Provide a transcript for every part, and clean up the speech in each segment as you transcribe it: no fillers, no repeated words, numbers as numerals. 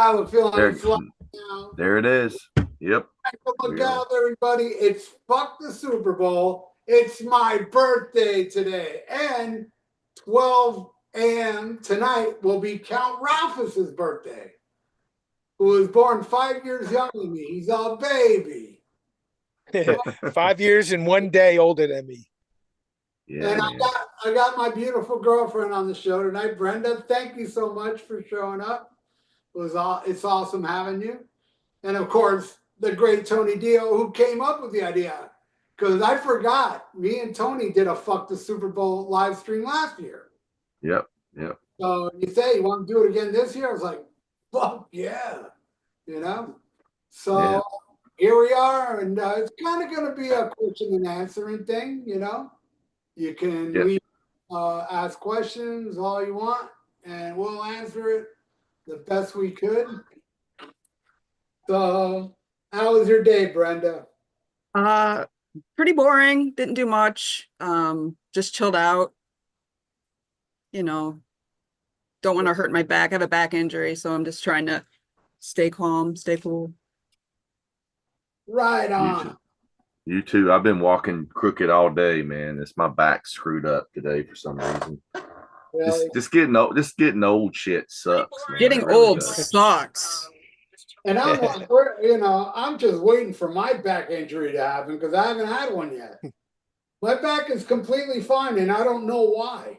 I have a feeling There, it's live now. there it is. Yep. Look We are. out, everybody. It's fuck the Super Bowl. It's my birthday today. And 12 a.m. tonight will be Count Ralphus's birthday, who was born 5 years younger than me. He's a baby. 5 years and 1 day older than me. Yeah, And man. I got my beautiful girlfriend on the show tonight, Brenda. Thank you so much for showing up. It's awesome having you. And of course, the great Tony Dio, who came up with the idea. Because I forgot, me and Tony did a fuck the Super Bowl live stream last year. Yep. Yep. So you say you want to do it again this year? I was like, fuck yeah. You know? So Yeah. here we are. And it's kind of going to be a question and answering thing, you know? You can Yep. ask questions all you want, and we'll answer it the best we could. So, how was your day, Brenda? Pretty boring. Didn't do much. Just chilled out. You know, don't want to hurt my back. I have a back injury, so I'm just trying to stay calm, stay cool. Right You on. too. You too. I've been walking crooked all day, man. It's my back screwed up today for some reason. Really? Just getting old. Just getting old shit sucks, man. Getting It really old does. sucks. And I'm like, I'm just waiting for my back injury to happen because I haven't had one yet. My back is completely fine, and I don't know why.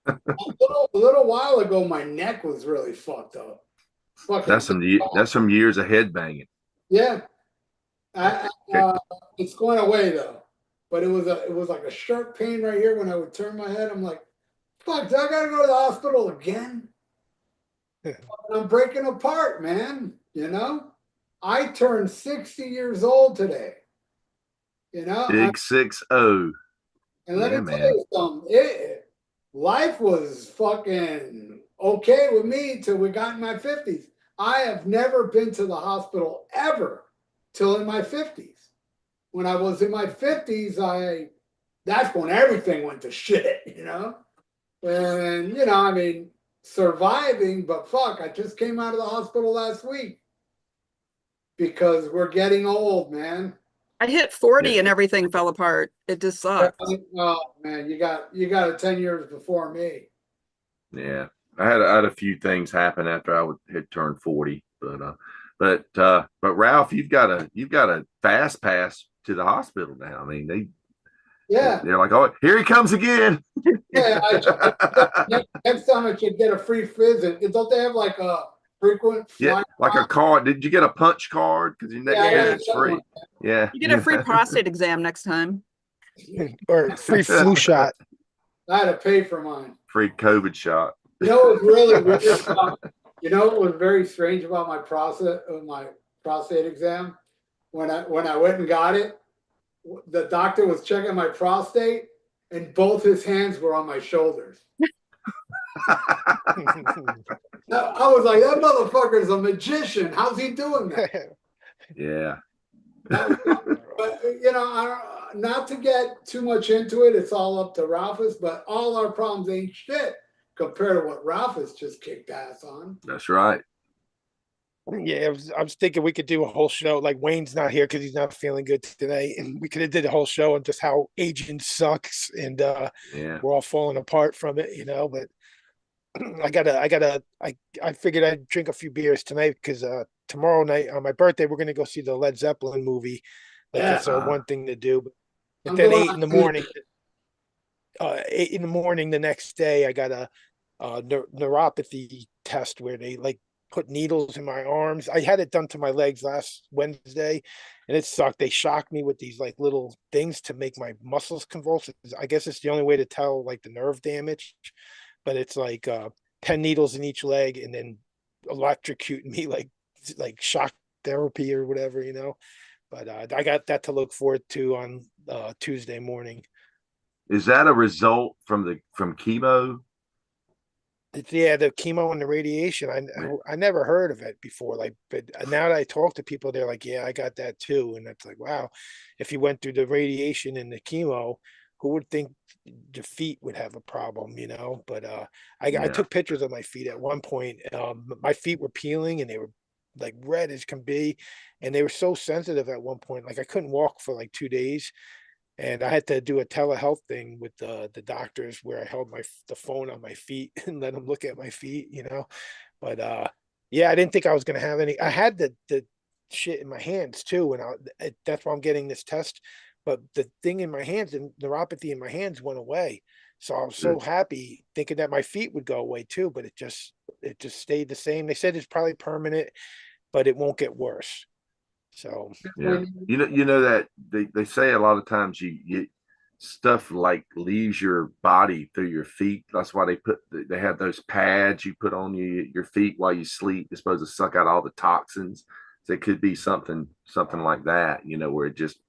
A little while ago, my neck was really fucked up. That's some years of headbanging. Yeah. It's going away though, but it was like a sharp pain right here when I would turn my head. I'm like, fuck, do I gotta go to the hospital again? I'm breaking apart, man. You know, I turned 60 years old today. You know, Big 6-0. and let Yeah, me tell man. you something. Life was fucking okay with me till we got in my 50s. I have never been to the hospital ever till in my 50s. When I was in my 50s, that's when everything went to shit, you know? And, you know, I mean, surviving, but fuck, I just came out of the hospital last week because we're getting old, man. I hit 40 Yeah. and everything fell apart. It just sucked. Oh man, you got it 10 years before me. Yeah. I had a few things happen after had turned 40, but Ralph, you've got a fast pass to the hospital now. I mean, they're like, oh, here he comes again. Yeah, next time I should get a free visit. Don't they have like a frequent Yeah, like a card. Did you get a punch card? Because your next visit's free. One. Yeah. You get a free prostate exam next time. Or free flu shot. I had to pay for mine. Free COVID shot. You know, it was really weird. You know, it was very strange about my prostate exam. When I went and got it, the doctor was checking my prostate, and both his hands were on my shoulders. I was like, that motherfucker's a magician. How's he doing that? Yeah. But you know, not to get too much into it, it's all up to Ralphus, but all our problems ain't shit compared to what Ralphus just kicked ass on. That's right. Yeah, I was thinking we could do a whole show. Like Wayne's not here because he's not feeling good today, and we could have did a whole show on just how aging sucks, and we're all falling apart from it, you know. But I figured I'd drink a few beers tonight because tomorrow night on my birthday we're gonna go see the Led Zeppelin movie. Like that's our one thing to do. But then 8 in the morning, 8 in the morning the next day, I got a neuropathy test where they like put needles in my arms. I had it done to my legs last Wednesday, and it sucked. They shocked me with these like little things to make my muscles convulse. I guess it's the only way to tell like the nerve damage, but it's like 10 needles in each leg, and then electrocuting me like shock therapy or whatever, you know. But I got that to look forward to on Tuesday morning. Is that a result from chemo? Yeah, the chemo and the radiation. I never heard of it before. Like, but now that I talk to people, they're like, "Yeah, I got that too." And it's like, wow, if you went through the radiation and the chemo, who would think the feet would have a problem, But I Yeah. took pictures of my feet at one point. My feet were peeling and they were like red as can be, and they were so sensitive at one point. Like I couldn't walk for like 2 days, and I had to do a telehealth thing with the doctors where I held the phone on my feet and let them look at my feet, But yeah, I didn't think I was gonna have any. I had the shit in my hands too, and that's why I'm getting this test. But the thing in my hands, the neuropathy in my hands went away. So I was so happy thinking that my feet would go away too, but it just stayed the same. They said it's probably permanent, but it won't get worse. So Yeah. You know that they say a lot of times you stuff like leaves your body through your feet. That's why they have those pads you put on your feet while you sleep. It's supposed to suck out all the toxins. So it could be something like that, where it just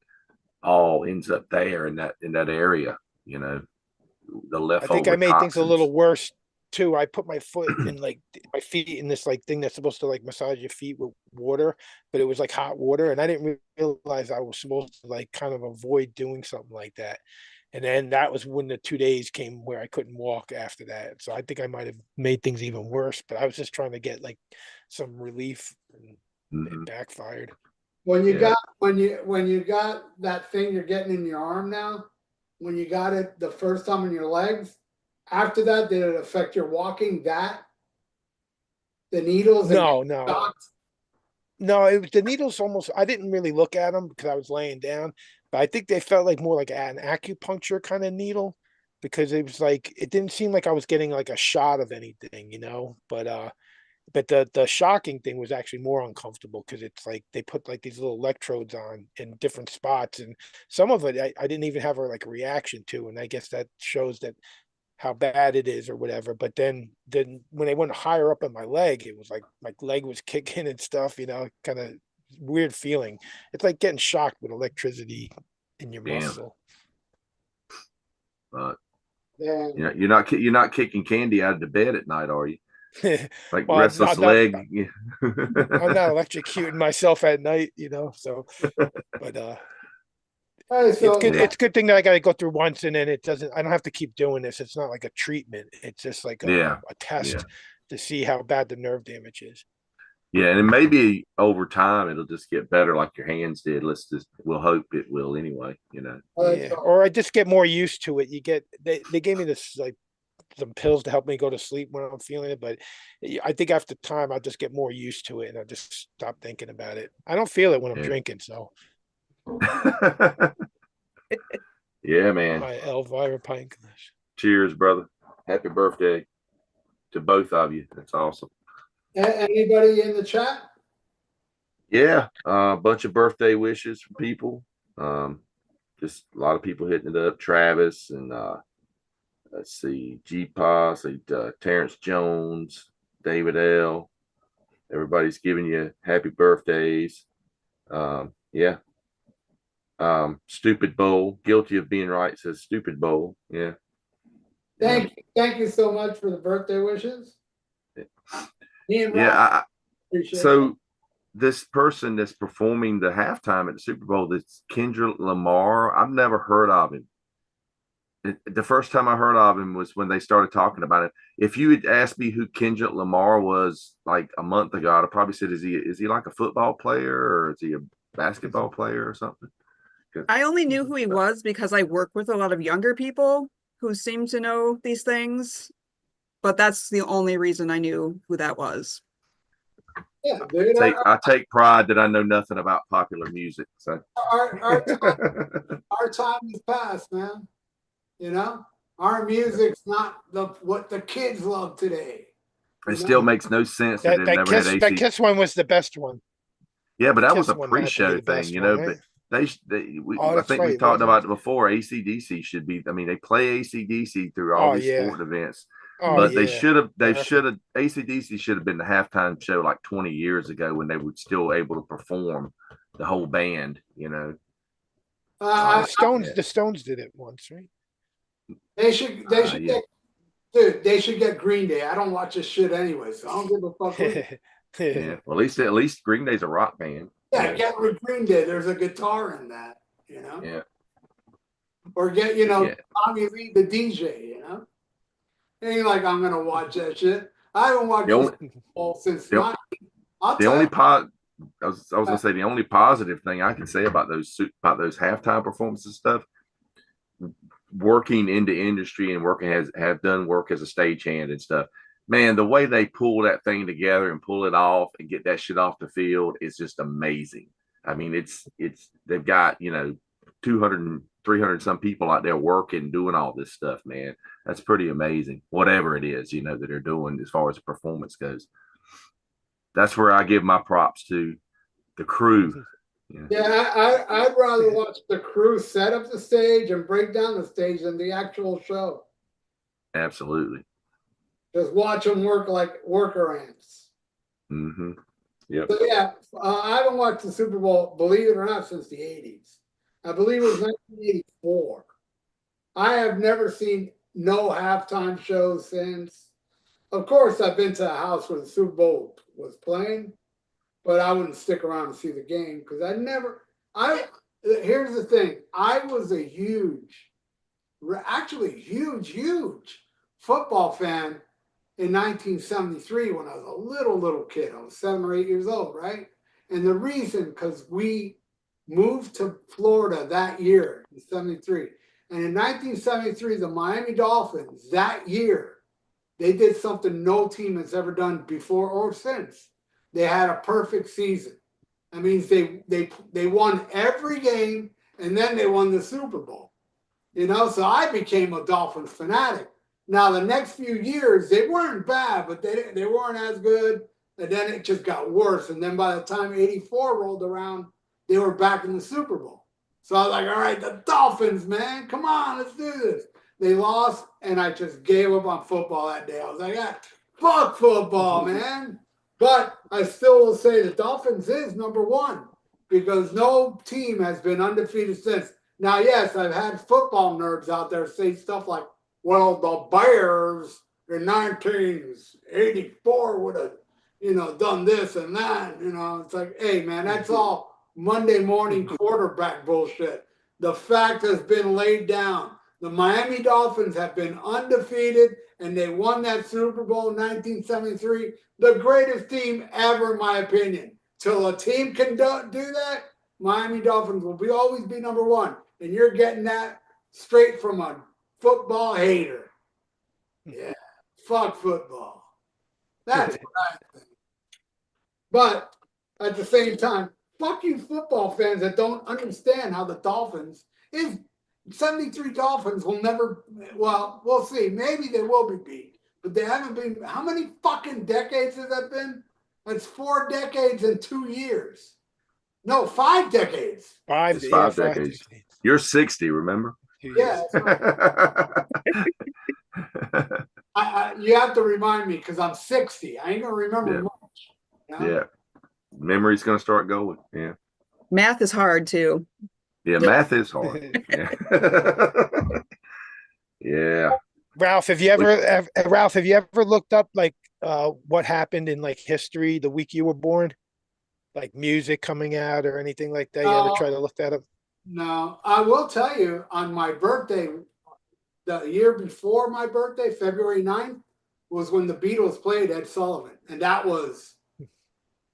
all ends up there in that area, the I think I leftover made things a toxins. little worse too. I put my foot in like my feet in this like thing that's supposed to like massage your feet with water, but it was like hot water, and I didn't realize I was supposed to like kind of avoid doing something like that. And then that was when the 2 days came where I couldn't walk after that. So I think I might have made things even worse, but I was just trying to get like some relief, and it Mhm. backfired. When you Yeah. got when you got that thing you're getting in your arm now, when you got it the first time in your legs, after that, did it affect your walking? The needles and No, no, shots? no. It was the needles almost. I didn't really look at them because I was laying down, but I think they felt like more like an acupuncture kind of needle because it was like it didn't seem like I was getting like a shot of anything, But the shocking thing was actually more uncomfortable because it's like they put like these little electrodes on in different spots, and some of it I didn't even have a reaction to, and I guess that shows that how bad it is or whatever. But then when they went higher up in my leg, it was like my leg was kicking and stuff, kind of weird feeling. It's like getting shocked with electricity in your Damn. muscle. But Then you're not kicking candy out of the bed at night, are you? Like Well, restless leg. Yeah. I'm not electrocuting myself at night, So, but hey, it's so good. It's a good thing that I got to go through once, and then it doesn't. I don't have to keep doing this. It's not like a treatment. It's just like Yeah. a Yeah. test to see how bad the nerve damage is. Yeah. And maybe over time it'll just get better like your hands did. We'll hope it will anyway, Yeah, or I just get more used to it. They gave me this like some pills to help me go to sleep when I'm feeling it, but I think after time I'll just get more used to it and I'll just stop thinking about it. I don't feel it when I'm Yeah. drinking, so Yeah, man. my Elvira pint glass. Cheers, brother. Happy birthday to both of you. That's awesome. anybody in the chat? Yeah, a bunch of birthday wishes from people. Just a lot of people hitting it up. Travis and let's see, G-Pos, Terrence Jones, David L. Everybody's giving you happy birthdays. Yeah. Stupid Bowl, guilty of being right, says Stupid Bowl. Yeah. Thank you so much for the birthday wishes. Me and Rob Yeah. appreciate it. So this person that's performing the halftime at the Super Bowl, that's Kendrick Lamar. I've never heard of him. The first time I heard of him was when they started talking about it. If you had asked me who Kendrick Lamar was like a month ago, I'd have probably said, is he like a football player or is he a basketball player or something? I only knew who he was because I work with a lot of younger people who seem to know these things, but that's the only reason I knew who that was. Yeah, dude, I take pride that I know nothing about popular music. So our time is past, man. Our music's not what the kids love today. it still makes no sense that they never had AC. That Kiss one was the best one. Yeah, but The that was Kiss a one had to be pre-show the thing, best one, right? But Oh, I that's think right, we it talked wasn't. about it before. AC/DC should be. I mean, they play AC/DC through all Oh, these yeah. sporting events, Oh, but yeah. AC/DC should have been the halftime show like 20 years ago when they were still able to perform the whole band. The Stones did it once, right? They should Yeah. dude, they should get Green Day. I don't watch this shit anyway, so I don't give a fuck. Yeah. Well, at least Green Day's a rock band. Yeah, get with Green Day. There's a guitar in that, Yeah. or get, Tommy Lee the DJ, It ain't like I'm gonna watch that shit. I haven't watched football since the, the only I was gonna say the only positive thing I can say about those halftime performances and stuff, working in the industry and have done work as a stagehand and stuff. Man, the way they pull that thing together and pull it off and get that shit off the field is just amazing. I mean, it's they've got 200 and 300 some people out there working, doing all this stuff, man. That's pretty amazing. Whatever it is, that they're doing as far as the performance goes. That's where I give my props to the crew. I'd rather watch the crew set up the stage and break down the stage than the actual show. Absolutely. Just watch them work like worker ants. Mm-hmm. Yep. So I haven't watched the Super Bowl, believe it or not, since the 80s. I believe it was 1984. I have never seen no halftime shows since. Of course, I've been to a house where the Super Bowl was playing, but I wouldn't stick around and see the game because here's the thing. I was a huge football fan in 1973 when I was a little kid. I was 7 or 8 years old, right? And the reason, because we moved to Florida that year in 73. And in 1973, the Miami Dolphins, that year, they did something no team has ever done before or since. They had a perfect season. That means they won every game, and then they won the Super Bowl. So I became a Dolphins fanatic. Now, the next few years, they weren't bad, but they weren't as good. And then it just got worse. And then by the time 84 rolled around, they were back in the Super Bowl. So I was like, all right, the Dolphins, man, come on, let's do this. They lost, and I just gave up on football that day. I was like, fuck football, man. But I still will say the Dolphins is number one because no team has been undefeated since. Now, yes, I've had football nerds out there say stuff like, well, the Bears in 1984 would have, done this and that. It's like, hey, man, that's all Monday morning quarterback bullshit. The fact has been laid down. The Miami Dolphins have been undefeated, and they won that Super Bowl in 1973. The greatest team ever, in my opinion. Till a team can do that, Miami Dolphins will always be number one. And you're getting that straight from a football hater. Yeah, fuck football. That's what I think. But at the same time, fuck you football fans that don't understand how the Dolphins is. 73 Dolphins will never, well, we'll see. Maybe they will be beat, but they haven't been. How many fucking decades has that been? That's 4 decades and 2 years. No, 5 decades. 5 decades. You're 60, remember? Yeah. You have to remind me because I'm 60. I ain't going to remember much. Yeah. Memory's going to start going. Yeah. Math is hard too. Yeah, math is hard. Yeah. Yeah. Ralph, have you ever looked up like what happened in like history the week you were born? Like music coming out or anything like that? You ever try to look that up? No, I will tell you on my birthday, the year before my birthday, February 9th, was when the Beatles played Ed Sullivan. And that was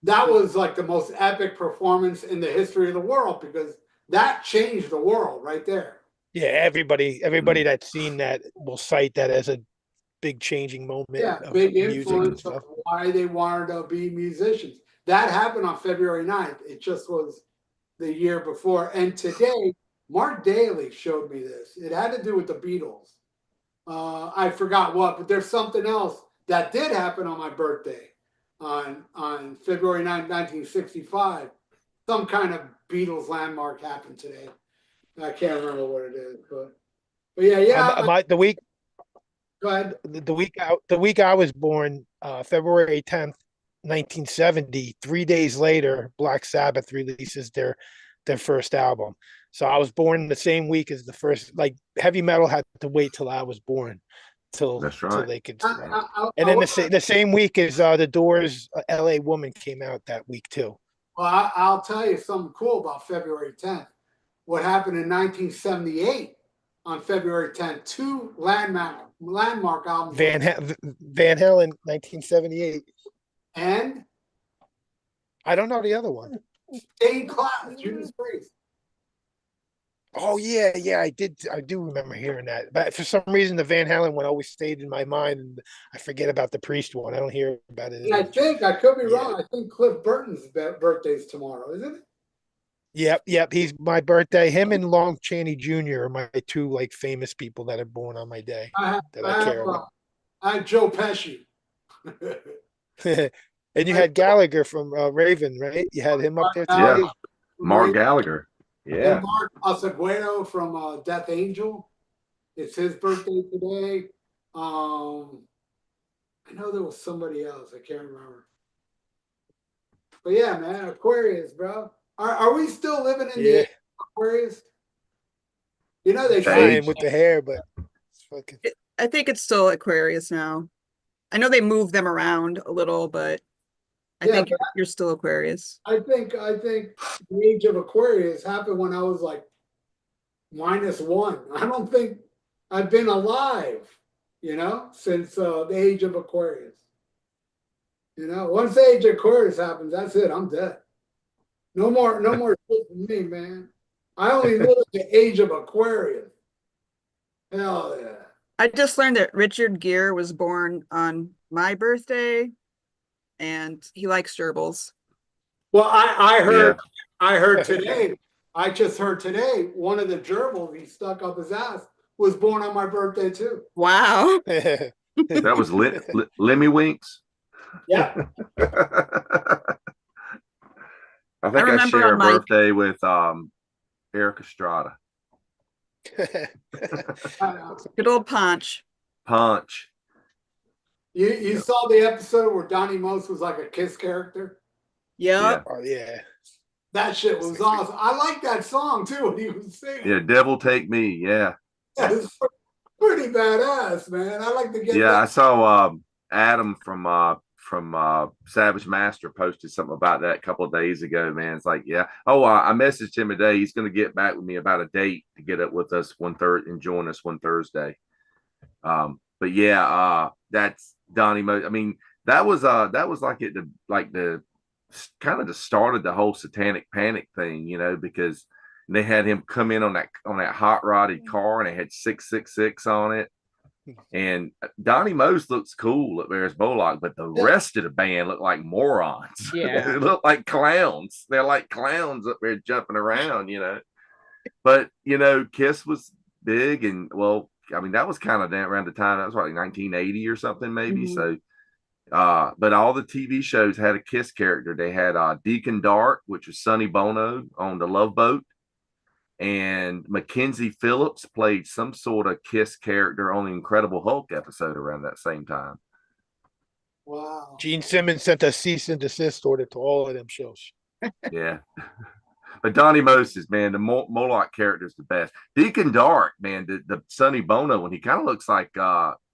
like the most epic performance in the history of the world because that changed the world right there. Yeah, everybody that's seen that will cite that as a big changing moment. Yeah, big influence of why they wanted to be musicians. That happened on February 9th. It just was the year before. And today, Mark Daly showed me this. It had to do with the Beatles. I forgot what, but there's something else that did happen on my birthday on February 9th, 1965. Some kind of Beatles landmark happened today. I can't remember what it is, but yeah. The week. Go ahead. The week I was born, February 10th, 1970. 3 days later, Black Sabbath releases their first album. So I was born the same week as the first. Like heavy metal had to wait till I was born, till they could. And then the same week as the Doors' "L.A. Woman" came out that week too. Well, I'll tell you something cool about February 10th. What happened in 1978 on February 10th. Two landmark albums. Van Halen, 1978. And I don't know the other one. Stained Class, Judas Priest. Oh yeah, I do remember hearing that. But for some reason, the Van Halen one always stayed in my mind, and I forget about the Priest one. I don't hear about it. And I think I could be wrong. I think Cliff Burton's birthday's tomorrow, isn't it? Yep. He's my birthday. Him and Long Chaney Jr. are my two like famous people that are born on my day I care about. I had Joe Pesci. And you had Gallagher from Raven, right? You had him up there today. Yeah, Mark Gallagher. Yeah, and Mark Acevedo from Death Angel. It's his birthday today. I know there was somebody else. I can't remember. But yeah, man, Aquarius, bro. Are we still living in the Aquarius? You know they fine with the hair, but it's fucking. I think it's still Aquarius now. I know they move them around a little, but I think you're still Aquarius. I think the age of Aquarius happened when I was like -1. I don't think I've been alive, since the age of Aquarius. Once the age of Aquarius happens, that's it. I'm dead. No more shit for me, man. I only live at the age of Aquarius. Hell yeah. I just learned that Richard Gere was born on my birthday, and he likes gerbils. Well, I heard today. I just heard today one of the gerbils he stuck up his ass was born on my birthday too. Wow. That was Lemmy Winks. Yeah. I think I share a birthday with Eric Estrada. Good old Punch. You saw the episode where Donnie Most was like a Kiss character? Yep. Yeah. Oh yeah. That shit was awesome. I like that song too when he was singing. Yeah, Devil Take Me. Yeah. It's pretty badass, man. I like to get that. I saw Adam from Savage Master posted something about that a couple of days ago, man. It's like, yeah. Oh, I messaged him today. He's going to get back with me about a date to get up with us and join us one Thursday. But yeah, that's Donnie Mo. I mean, that was like the kind of the start of the whole Satanic Panic thing, because they had him come in on that hot rodded car and it had 666 on it. And Donnie Most looks cool at Bears Bullock, but the rest of the band looked like morons. Yeah. They look like clowns. They're like clowns up there jumping around, But, Kiss was big. And, well, I mean, that was kind of around the time. That was like 1980 or something, maybe. Mm-hmm. So, but all the TV shows had a Kiss character. They had Deacon Dark, which was Sonny Bono on the Love Boat. And Mackenzie Phillips played some sort of Kiss character on the Incredible Hulk episode around that same time. Wow. Gene Simmons sent a cease and desist order to all of them shows. Yeah. But Donnie Moses, man, the Moloch character is the best. Deacon Dark, man, the Sonny Bono one, he kind of looks like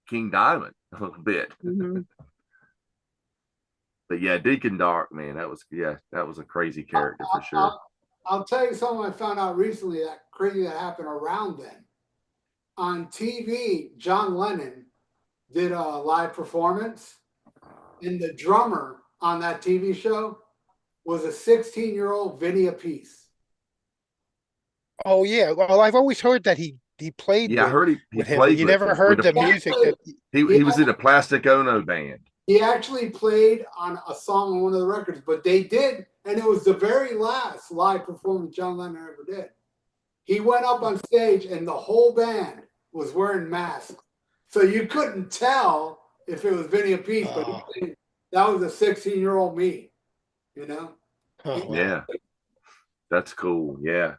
King Diamond a little bit. Mm-hmm. But yeah, Deacon Dark, man, that was a crazy character for sure. I'll tell you something I found out recently that happened around then. On TV, John Lennon did a live performance, and the drummer on that TV show was a 16-year-old Vinny Appice. Oh yeah, well I've always heard that he played. Yeah, I heard he played. You never heard the music. He was in a Plastic Ono band. He actually played on a song on one of the records, but they did, and it was the very last live performance John Lennon ever did. He went up on stage, and the whole band was wearing masks, so you couldn't tell if it was Vinny Appice, but that was a 16-year-old me, Yeah, that's cool. Yeah,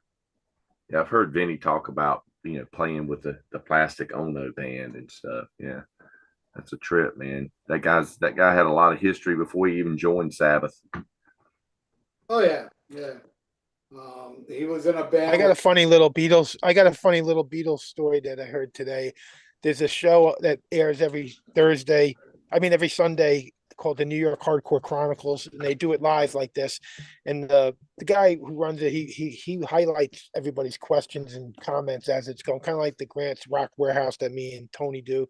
I've heard Vinny talk about playing with the Plastic Ono band and stuff. Yeah. That's a trip, man. That guy had a lot of history before he even joined Sabbath. Oh yeah. He was in a band. I got a funny little Beatles story that I heard today. There's a show that airs every Sunday called the New York Hardcore Chronicles, and they do it live like this. And the guy who runs it, he highlights everybody's questions and comments as it's going, kind of like the Grant's Rock Warehouse that me and Tony do.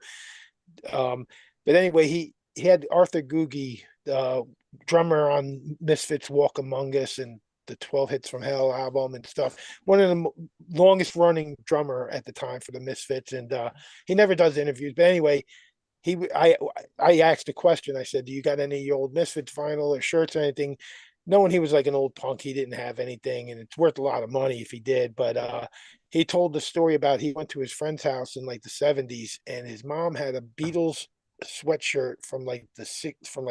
But anyway, he had Arthur Googie, drummer on Misfits Walk Among Us and the 12 Hits from Hell album and stuff. One of the longest running drummer at the time for the Misfits. And he never does interviews. But anyway, I asked a question. I said, do you got any old Misfits vinyl or shirts or anything? Knowing he was like an old punk, he didn't have anything, and it's worth a lot of money if he did. But he told the story about he went to his friend's house in like the 70s, and his mom had a Beatles sweatshirt from like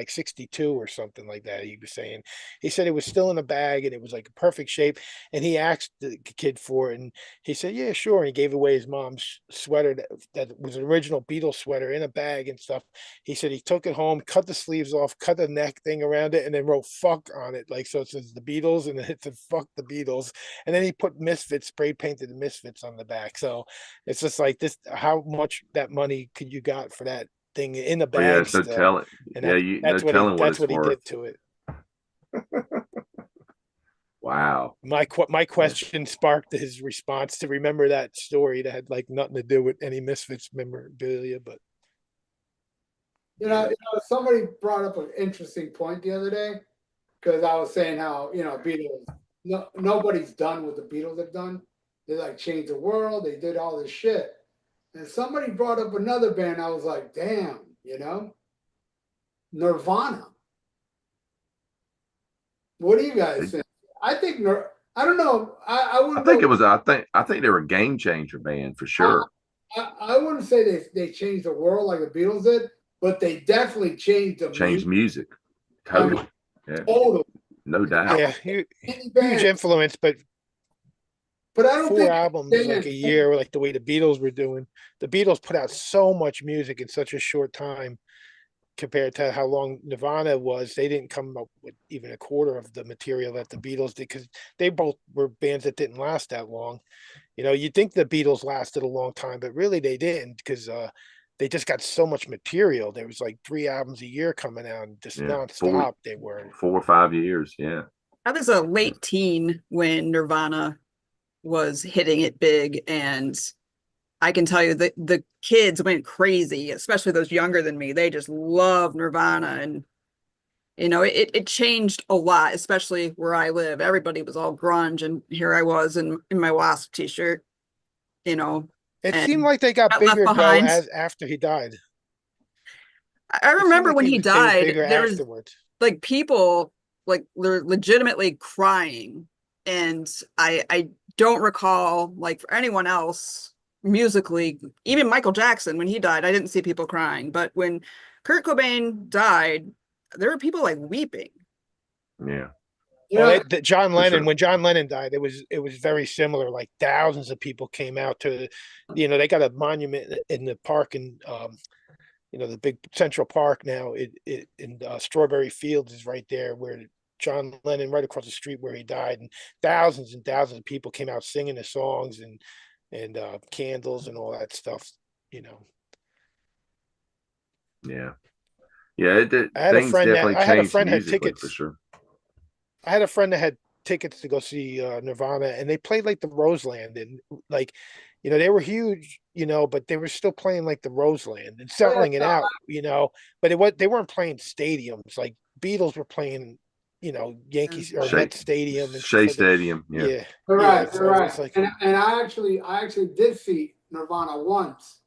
62 or something like that. He was saying, he said it was still in a bag and it was like a perfect shape, and he asked the kid for it, and he said yeah, sure, and he gave away his mom's sweater that was an original Beatles sweater in a bag and stuff. He said he took it home, cut the sleeves off, cut the neck thing around it, and then wrote fuck on it, like, so it says the Beatles and then it said fuck the Beatles, and then he put Misfits, spray painted the Misfits on the back. So it's just like this, how much that money could you got for that thing in the bag? Yeah, it's no telling. And Yeah, that's what telling that's what it's he worth. did to it. Wow. My question sparked his response to remember that story that had like nothing to do with any Misfits memorabilia. But somebody brought up an interesting point the other day, because I was saying how Beatles, nobody's done what the Beatles have done. They like changed the world. They did all this shit. And somebody brought up another band. I was like, damn, Nirvana. What do you guys think? I think I don't know. I wouldn't. I think they were a game changer band for sure. I wouldn't say they changed the world like the Beatles did, but they definitely changed music. Totally. Totally. No doubt. Yeah, huge influence, but I don't think 4 albums like a year, like the way the Beatles were doing. The Beatles put out so much music in such a short time compared to how long Nirvana was. They didn't come up with even a quarter of the material that the Beatles did, because they both were bands that didn't last that long. You'd think the Beatles lasted a long time, but really they didn't, because they just got so much material. There was like 3 albums a year coming out, and just nonstop. They were 4 or 5 years. Yeah. I was a late teen when Nirvana was hitting it big, and I can tell you that the kids went crazy, especially those younger than me. They just love Nirvana, and it changed a lot, especially where I live. Everybody was all grunge, and here I was in my Wasp t-shirt. It seemed like they got bigger though after he died. I remember when he died, there was afterwards, like people like they're legitimately crying, and I don't recall, like, for anyone else musically, even Michael Jackson, when he died, I didn't see people crying. But when Kurt Cobain died, there were people like weeping. Yeah. Well, John Lennon, when John Lennon died, it was very similar. Like thousands of people came out to, they got a monument in the park in, the big Central Park now. In Strawberry Fields is right there where John Lennon, right across the street where he died, and thousands of people came out singing the songs and candles and all that stuff. Yeah. Yeah. I had a friend that had tickets for sure. I had a friend that had tickets to go see Nirvana, and they played like the Roseland, and like, they were huge, but they were still playing like the Roseland and selling it out, but they weren't playing stadiums. Like Beatles were playing, Yankees or Met Stadium and Shea Stadium. Yeah. Right. Like, and I actually did see Nirvana once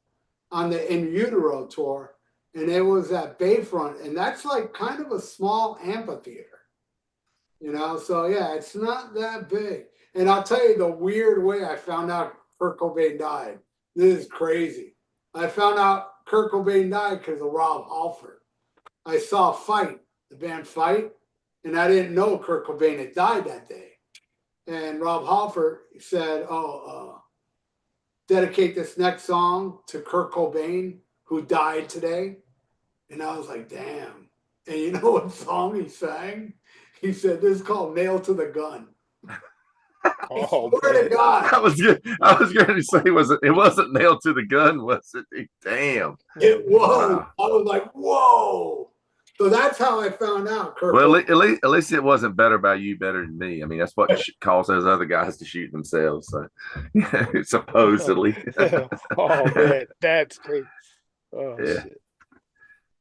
on the In Utero tour, and it was at Bayfront, and that's like kind of a small amphitheater. So yeah, it's not that big. And I'll tell you the weird way I found out Kurt Cobain died. This is crazy. I found out Kurt Cobain died because of Rob Halford. I saw the band Fight, and I didn't know Kurt Cobain had died that day. And Rob Halford said, dedicate this next song to Kurt Cobain, who died today. And I was like, damn. And you know what song he sang? He said, this is called Nailed to the Gun. Oh, swear to God. I was going to say, it wasn't Nailed to the Gun, was it? Damn. It was. Wow. I was like, whoa. So that's how I found out. Kurt Well, Cobain. at least it wasn't better by you, better than me. I mean, that's what caused those other guys to shoot themselves. So, supposedly. Oh man, that's great. Oh Yeah. shit.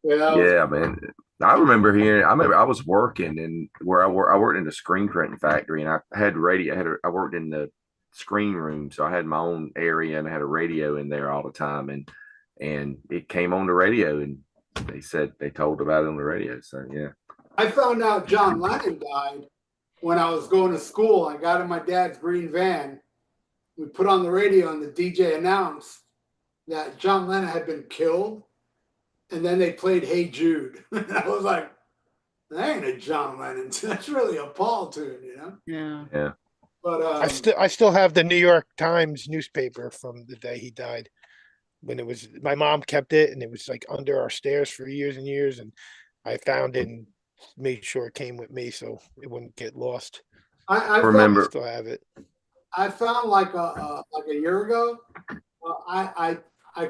Yeah, that was Yeah, man. I remember hearing. I remember I was working and where I worked in the screen printing factory, and I had radio. I worked in the screen room, so I had my own area, and I had a radio in there all the time, and it came on the radio, and they told about it on the radio. So yeah. I found out John Lennon died when I was going to school. I got in my dad's green van. We put on the radio, and the DJ announced that John Lennon had been killed. And then they played Hey Jude. I was like, that ain't a John Lennon. That's really a Paul tune, you know? Yeah. Yeah. But I still have the New York Times newspaper from the day he died. When it was, my mom kept it, and it was like under our stairs for years and years. And I found it and made sure it came with me so it wouldn't get lost. I remember. I still have it. I found like a year ago, I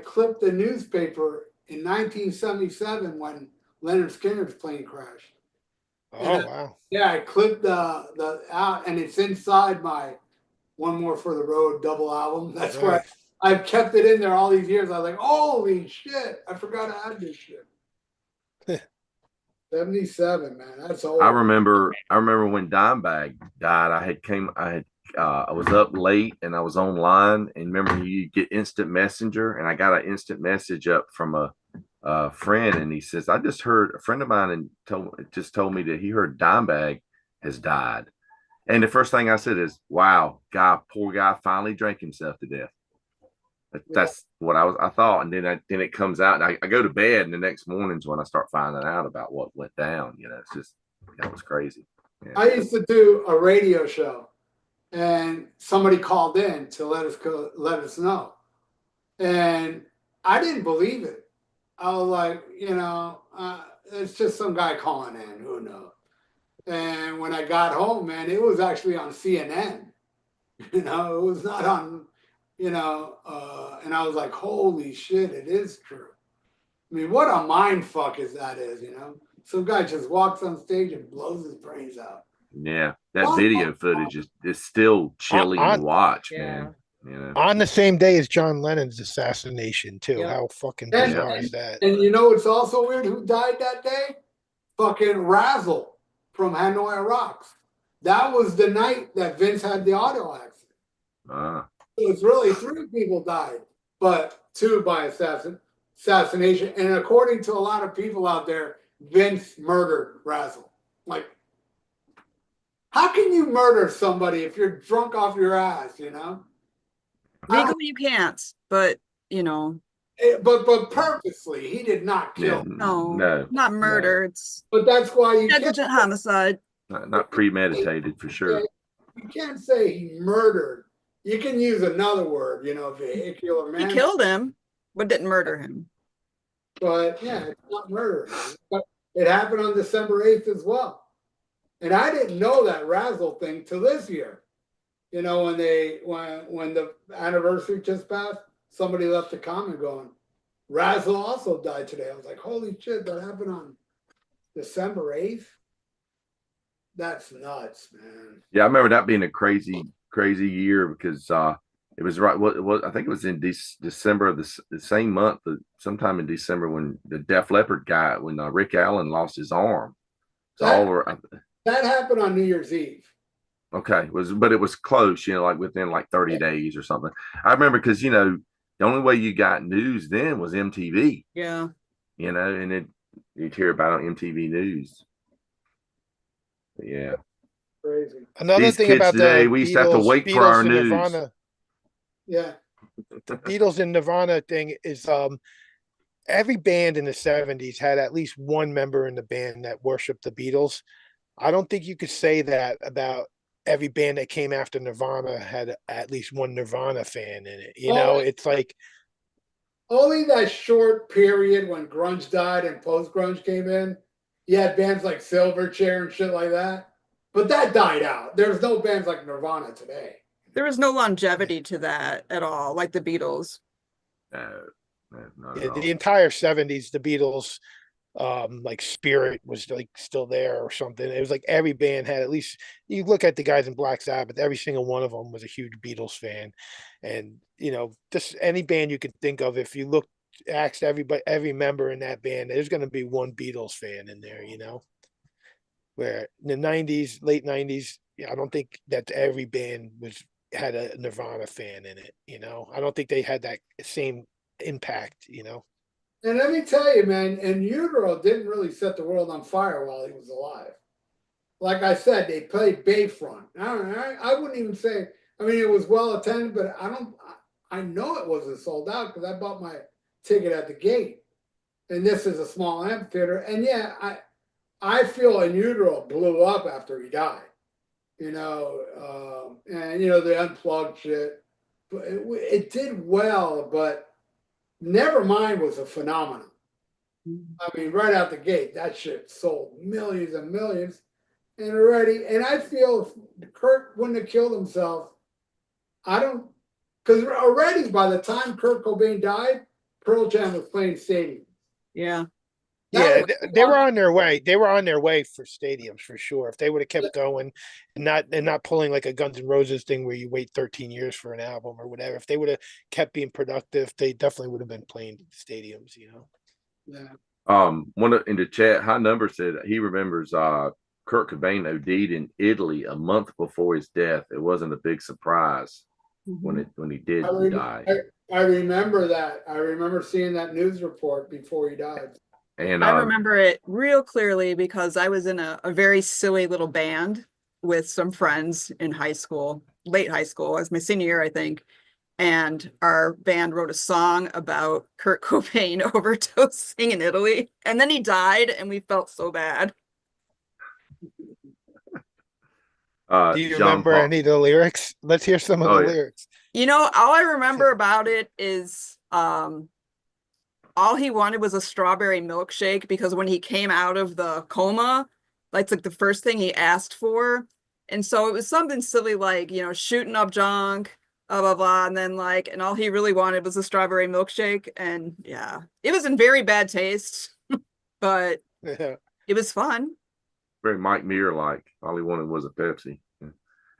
clipped the newspaper in 1977 when Leonard Skinner's plane crashed. Oh wow! Yeah, I clipped the out, and it's inside my One More for the Road double album. That's where I've kept it in there all these years. I was like, holy shit! I forgot to add this shit. 77, man, that's old. I remember when Dimebag died. I was up late and I was online, and remember you get instant messenger, and I got an instant message up from a friend, and he says, I just heard a friend of mine and told me that he heard Dimebag has died. And the first thing I said is, wow, poor guy finally drank himself to death. That's what I thought. And then it comes out, and I go to bed, and the next morning's when I start finding out about what went down. You know, it's just, that was crazy. Yeah. I used to do a radio show, and somebody called in to let us know. And I didn't believe it. I was like, it's just some guy calling in, who knows? And when I got home, man, it was actually on CNN. It was not on, and I was like, holy shit, it is true. I mean, what a mind fuck is. Some guy just walks on stage and blows his brains out. Yeah, that video footage is still chilling to watch, man. On the same day as John Lennon's assassination, too. Yeah. How fucking bizarre is that? And it's also weird who died that day? Fucking Razzle from Hanoi Rocks. That was the night that Vince had the auto accident. So it's really 3 people died, but 2 by assassination. And according to a lot of people out there, Vince murdered Razzle. Like, how can you murder somebody if you're drunk off your ass, Legally you can't, but But purposely, he did not kill. No, not murder. No. It's but that's why you negligent homicide. Not premeditated for sure. You can't say he murdered. You can use another word, vehicular manslaughter. He killed him, but didn't murder him. But yeah, it's not murder. But it happened on December 8th as well. And I didn't know that Razzle thing till this year. When the anniversary just passed, somebody left a comment going, Razzle also died today. I was like, holy shit, that happened on December 8th? That's nuts, man. Yeah, I remember that being a crazy year because it was right. I think it was in December of the same month, sometime in December when the Def Leppard guy, when Rick Allen lost his arm. That happened on New Year's Eve. Okay, but it was close, like within like 30 days or something. I remember because the only way you got news then was MTV. Yeah. And you'd hear about it on MTV News. But yeah. Crazy. Another thing about today, the we used to have to wait for our news. Nirvana, the Beatles and Nirvana thing is every band in the 70s had at least one member in the band that worshiped the Beatles. I don't think you could say that about every band that came after Nirvana had at least one Nirvana fan in it. It's like only that short period when grunge died and post-grunge came in, you had bands like Silverchair and shit like that. But that died out. There's no bands like Nirvana today. There was no longevity to that at all, like the Beatles. The entire 70s, the Beatles like Spirit was like still there or something. It was like every band had, at least you look at the guys in Black Sabbath, every single one of them was a huge Beatles fan. And just any band you can think of, if you look, asked every member in that band, there's going to be one Beatles fan in there. Where in the '90s, late '90s, I don't think that every band had a Nirvana fan in it. I don't think they had that same impact. And let me tell you, man, In Utero didn't really set the world on fire while he was alive. Like I said, they played Bayfront. I wouldn't even say. I mean, it was well attended, but I know it wasn't sold out because I bought my ticket at the gate. And this is a small amphitheater. And yeah, I feel In Utero blew up after he died. And the unplugged shit. But it did well, but Nevermind was a phenomenon. I mean, right out the gate, that shit sold millions and millions. And I feel if Kurt wouldn't have killed himself, because already by the time Kurt Cobain died, Pearl Jam was playing stadiums. Yeah. They were on their way. They were on their way for stadiums for sure. If they would have kept going and not pulling like a Guns N' Roses thing where you wait 13 years for an album or whatever, if they would have kept being productive, they definitely would have been playing stadiums, Yeah. One in the chat, High Number said he remembers Kurt Cobain OD'd in Italy a month before his death. It wasn't a big surprise when he did die. I remember that. I remember seeing that news report before he died. And I remember it real clearly because I was in a very silly little band with some friends in high school, late high school, as my senior year, I think. And our band wrote a song about Kurt Cobain overdosing in Italy. And then he died, and we felt so bad. Do you remember any of the lyrics? Let's hear some of the lyrics. All I remember about it is all he wanted was a strawberry milkshake, because when he came out of the coma, that's like the first thing he asked for. And so it was something silly like, shooting up junk, blah, blah, blah. And then and all he really wanted was a strawberry milkshake. And yeah, it was in very bad taste, but it was fun. Very Mike Muir-like. All he wanted was a Pepsi.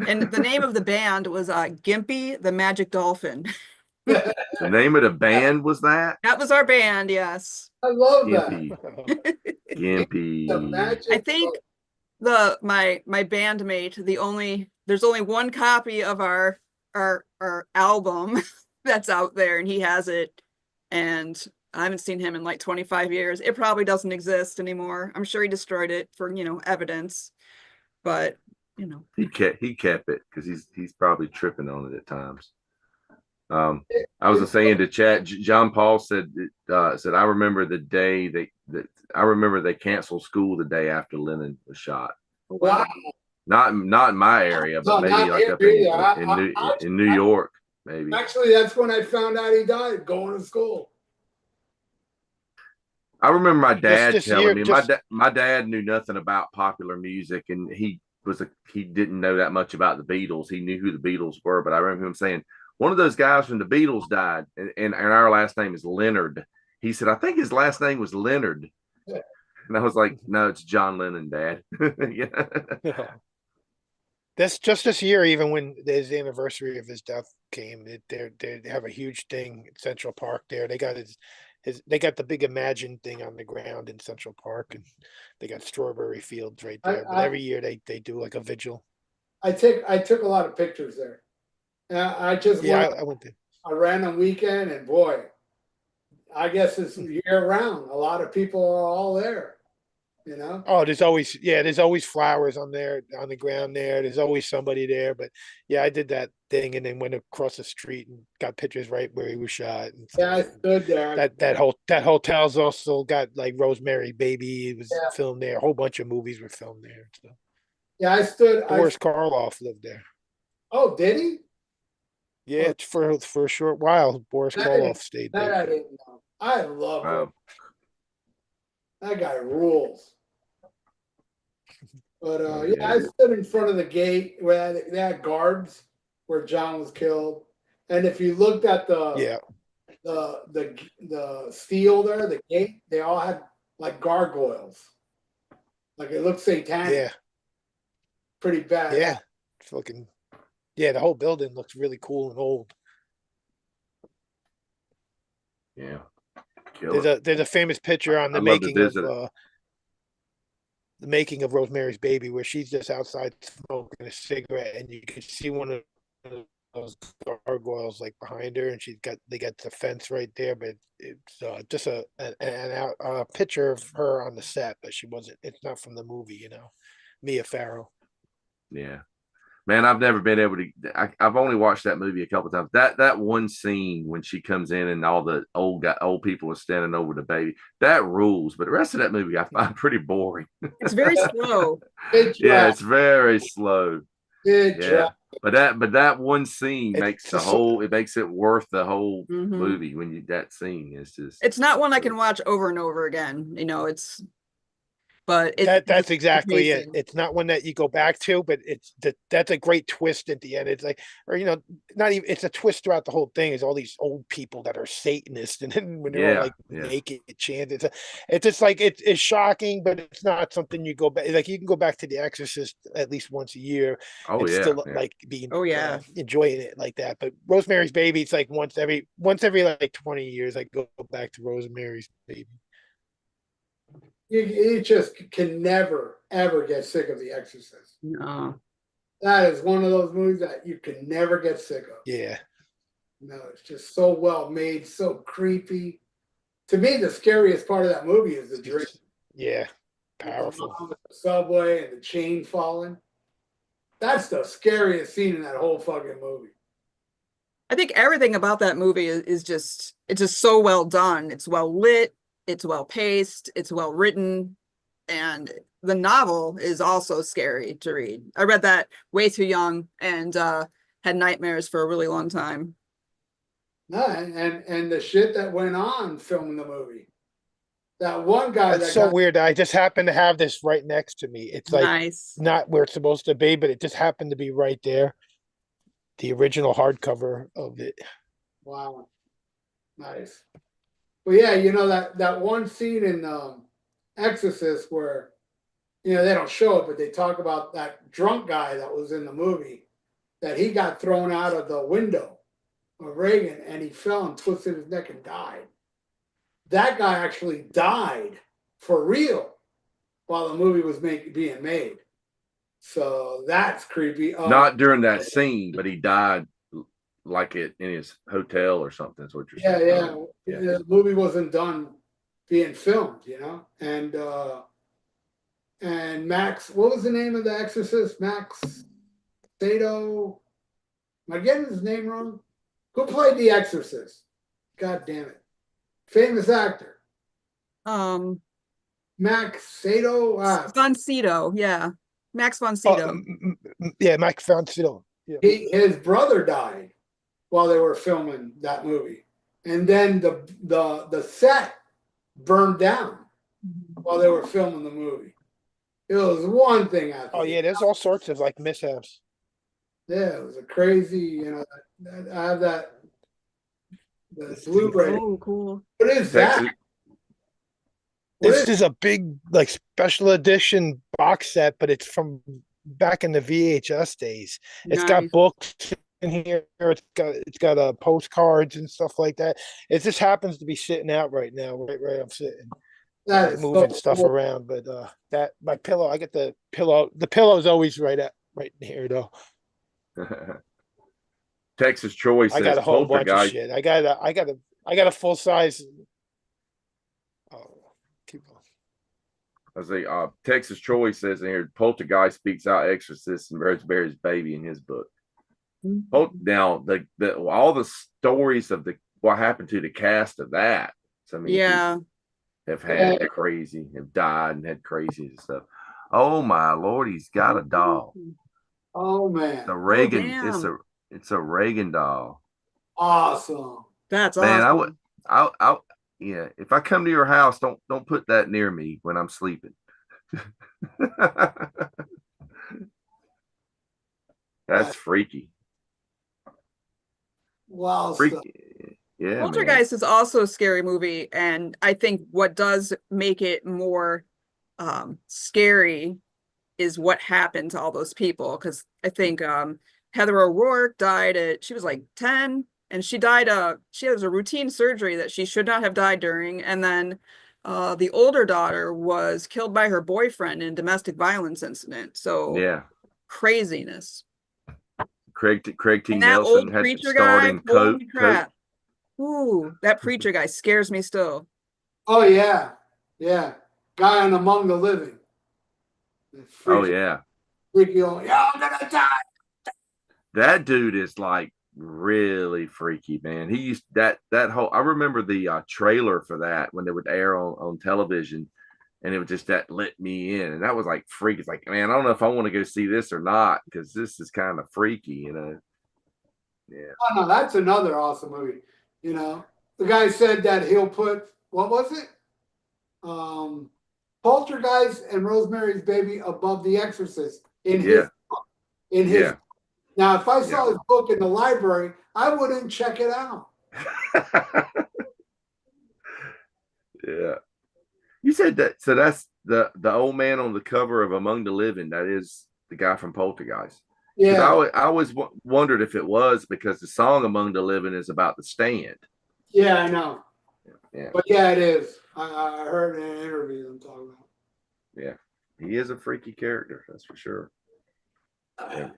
And the name of the band was Gimpy the Magic Dolphin. The name of the band was that? That was our band, yes. I love Gimpy. that. Gimpy. I think my bandmate, there's only one copy of our album that's out there, and he has it. And I haven't seen him in like 25 years. It probably doesn't exist anymore. I'm sure he destroyed it for, evidence. But, he kept it because he's probably tripping on it at times. I was saying to chat, John Paul said I remember the day they canceled school the day after Lennon was shot. Wow. Not in my area, but maybe like up in New York, maybe. Actually, that's when I found out he died, going to school. I remember my dad telling me my dad knew nothing about popular music, and he didn't know that much about the Beatles. He knew who the Beatles were, but I remember him saying, one of those guys from the Beatles died, and our last name is Leonard. He said, I think his last name was Leonard. Yeah. And I was like, no, it's John Lennon, Dad. Yeah. That's just this year, even when his anniversary of his death came, they have a huge thing in Central Park there. They got they got the big Imagine thing on the ground in Central Park, and they got strawberry fields right there. But every year they do like a vigil. I took a lot of pictures there. I went to a random weekend, and boy, I guess it's year round. A lot of people are all there, Oh, there's always flowers on the ground there. There's always somebody there. But yeah, I did that thing and then went across the street and got pictures right where he was shot. And yeah, I stood there. That hotel's also got like Rosemary Baby. It was filmed there. A whole bunch of movies were filmed there. So. Yeah, I stood. Boris Karloff lived there. Oh, did he? Yeah, for a short while, Boris Karloff stayed there. I didn't know. I love him. That guy rules. But I stood in front of the gate where they had guards where John was killed, and if you looked at the steel there, the gate, they all had like gargoyles. Like it looks satanic. Yeah. Pretty bad. Yeah. Fucking. Yeah, the whole building looks really cool and old. Yeah. Killer. There's a famous picture on I'd love to visit it. The making of Rosemary's Baby where she's just outside smoking a cigarette and you can see one of those gargoyles like behind her and they got the fence right there, but it's just a picture of her on the set, but it's not from the movie, you know. Mia Farrow. Yeah. Man, I've never been able to. I've only watched that movie a couple of times. That one scene when she comes in and all the old people are standing over the baby, that rules. But the rest of that movie I find pretty boring. It's very slow. Yeah, it's very slow. Yeah. But that one scene makes it makes it worth the whole movie when that scene is just. It's not one I can watch over and over again. You know, but that's exactly amazing. It. It's not one that you go back to, but that's a great twist at the end. It's like, or you know, not even. It's a twist throughout the whole thing. Is all these old people that are Satanists, and then when they're all like naked, chanting. It's just like it's shocking, but it's not something you go back. Like you can go back to The Exorcist at least once a year. Still like being enjoying it like that. But Rosemary's Baby, it's like once every like 20 years, I go back to Rosemary's Baby. You just can never, ever get sick of The Exorcist. No. That is one of those movies that you can never get sick of. Yeah. No, it's just so well made, so creepy. To me, the scariest part of that movie is the dream. Yeah. Powerful. The subway and the chain falling. That's the scariest scene in that whole fucking movie. I think everything about that movie is just, it's just so well done. It's well lit. It's well paced, it's well written, and the novel is also scary to read. I read that way too young and had nightmares for a really long time. No, and the shit that went on filming the movie. That one guy. That's so weird. I just happen to have this right next to me. It's like not where it's supposed to be, but it just happened to be right there. The original hardcover of it. Wow. Nice. Well, yeah, you know, that one scene in Exorcist where, you know, they don't show it, but they talk about that drunk guy that was in the movie, that he got thrown out of the window of Reagan and he fell and twisted his neck and died. That guy actually died for real while the movie was being made. So that's creepy. Not during that scene, but he died like it in his hotel or something. Is what you're saying? Yeah. The movie wasn't done being filmed, you know. And Max, what was the name of the Exorcist? Max Sato. Am I getting his name wrong? Who played the Exorcist? God damn it. Famous actor. Max Sato. Von Sydow, yeah. Max von Sydow. Yeah, Max von Sydow. Yeah. His brother died while they were filming that movie. And then the set burned down while they were filming the movie. It was one thing after. Oh yeah, there's all sorts of like mishaps. Yeah, it was a crazy, you know, I have the Blu-ray. Oh, cool. What is that? This is a big like special edition box set, but it's from back in the VHS days. It's got books in here. It's got postcards and stuff like that. It just happens to be sitting out right now, right I'm sitting. Moving stuff around, but that my pillow, I get the pillow. The pillow is always right in here though. Texas Choice. I got a whole bunch of shit. I got a full size. Oh, keep going. I say, Texas Choice says in here, Poltergeist speaks out Exorcist and Rosemary's Baby in his book. Now, all the stories of what happened to the cast of that. So, I mean, have died and had crazy and stuff. Oh my Lord, he's got a doll. Oh man, the Reagan. It's a Reagan doll. Awesome. That's man. Awesome. Yeah. If I come to your house, don't put that near me when I'm sleeping. That's freaky. Wow. Freaky. Yeah, man. Poltergeist is also a scary movie, and I think what does make it more scary is what happened to all those people. Because I think Heather O'Rourke died she was like 10, and she died she has a routine surgery that she should not have died during. And then the older daughter was killed by her boyfriend in a domestic violence incident. So Yeah. craziness. Craig T. And that Nelson old had preacher starred guy, in holy Coke. crap. Ooh, that preacher guy scares me still. Oh yeah, yeah. Guy on Among the Living. Oh yeah, freaky old. Yeah, I'm gonna die. that dude is like really freaky, man. He used that whole. I remember the trailer for that when they would air on television, and it was just that let me in, and that was like freaky. It's like, man, I don't know if I want to go see this or not because this is kind of freaky, you know. Yeah. Oh no, that's another awesome movie. You know, the guy said that he'll put what was it? Poltergeist and Rosemary's Baby above The Exorcist in his book. In his now, if I saw his book in the library, I wouldn't check it out. Yeah. You said that, so that's the old man on the cover of Among the Living. That is the guy from Poltergeist. Yeah. I always wondered if it was because the song Among the Living is about the stand. Yeah, I know. Yeah. But yeah, it is. I heard in an interview them talking about. Yeah. He is a freaky character, that's for sure. Yeah.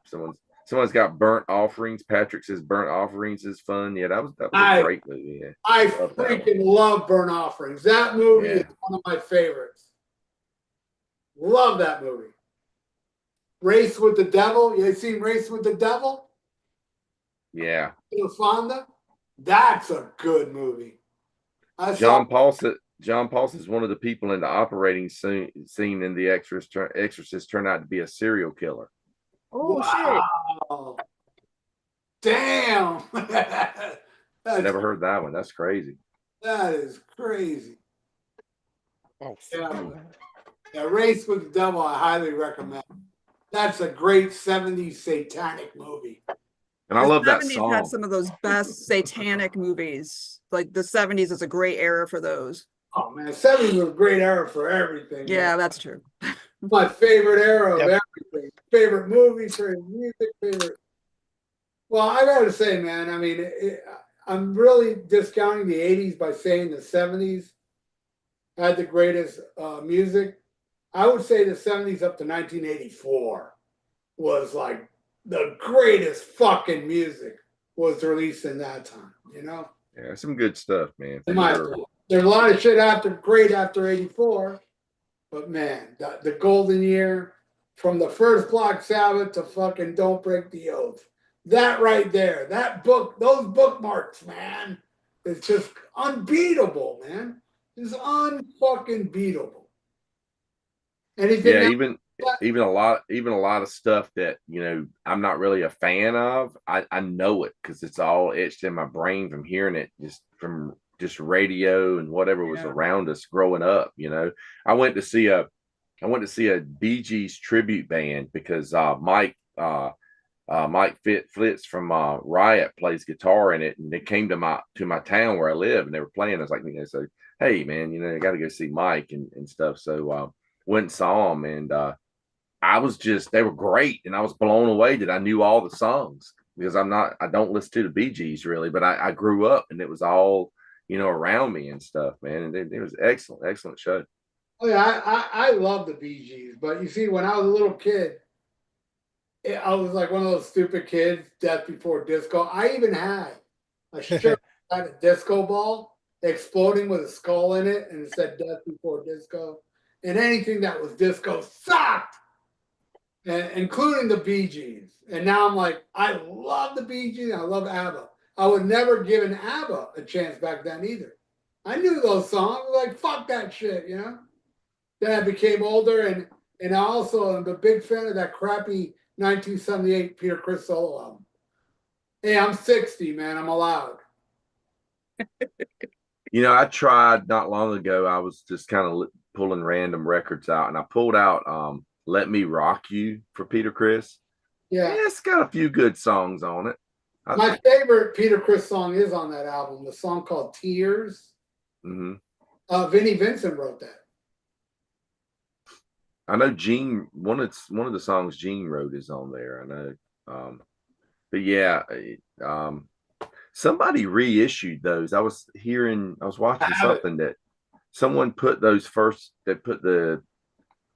Someone's got Burnt Offerings. Patrick says Burnt Offerings is fun. Yeah, that was a great movie. Yeah. I freaking love Burnt Offerings. That movie is one of my favorites. Love that movie. Race with the Devil. You seen Race with the Devil? Yeah. Fonda? That's a good movie. John Paulson is one of the people in the operating scene in The Exorcist turned out to be a serial killer. Oh, wow. Shit. Damn. Never heard that one. That's crazy. That is crazy. Oh, yeah, Race with the Devil, I highly recommend. That's a great 70s satanic movie. And I love that song. Had some of those best satanic movies. Like the 70s is a great era for those. Oh man, 70s was a great era for everything. Yeah, man. that's true. My favorite era of everything. Favorite movies, favorite music, favorite. Well, I gotta say, man, I mean, I'm really discounting the 80s by saying the 70s had the greatest music. I would say the 70s up to 1984 was like the greatest fucking music was released in that time, you know? Yeah, some good stuff, man. There's a lot of shit great after 84, but man, the golden year from the first Black Sabbath to fucking Don't Break the Oath. That right there, those bookmarks, man, it's just unbeatable, man. It's unfucking beatable. Anything even a lot of stuff that, you know, I'm not really a fan of. I know it because it's all etched in my brain from hearing it from radio and whatever was around us growing up. You know, I went to see a Bee Gees tribute band because Mike Fitz from Riot plays guitar in it, and they came to my town where I live, and they were playing. I was like, you know, so hey man, you know, I got to go see Mike and stuff. So went and saw them, and they were great, and I was blown away that I knew all the songs because I don't listen to the Bee Gees really, but I grew up and it was all, you know, around me and stuff, man. And it was excellent show. Oh yeah, I love the Bee Gees, but you see, when I was a little kid, I was like one of those stupid kids, Death Before Disco. I even had a shirt that had a disco ball exploding with a skull in it, and it said Death Before Disco. And anything that was disco sucked, including the Bee Gees. And now I'm like, I love the Bee Gees. I love ABBA. I would never give an ABBA a chance back then either. I knew those songs. I was like, fuck that shit, you know? Then I became older, and I also am a big fan of that crappy 1978 Peter Criss solo album. Hey, I'm 60, man. I'm allowed. You know, I tried not long ago. I was just kind of pulling random records out, and I pulled out Let Me Rock You for Peter Criss. Yeah. It's got a few good songs on it. My favorite Peter Criss song is on that album. The song called "Tears." Vinnie Vincent wrote that. I know Gene. One of the songs Gene wrote is on there. I know. But yeah, somebody reissued those. I was watching something that someone put those first. That put the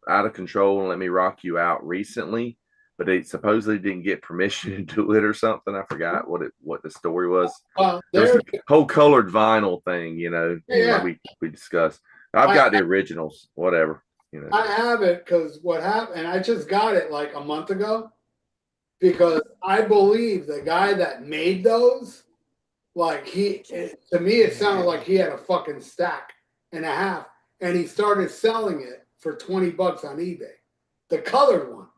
Out of Control and Let Me Rock You Out recently, but they supposedly didn't get permission to do it or something. I forgot what the story was. There's a whole colored vinyl thing, like we discussed. I've got the originals, whatever. I have it because what happened, and I just got it like a month ago because I believe the guy that made those, like to me, it sounded like he had a fucking stack and a half, and he started selling it for $20 on eBay, the colored one.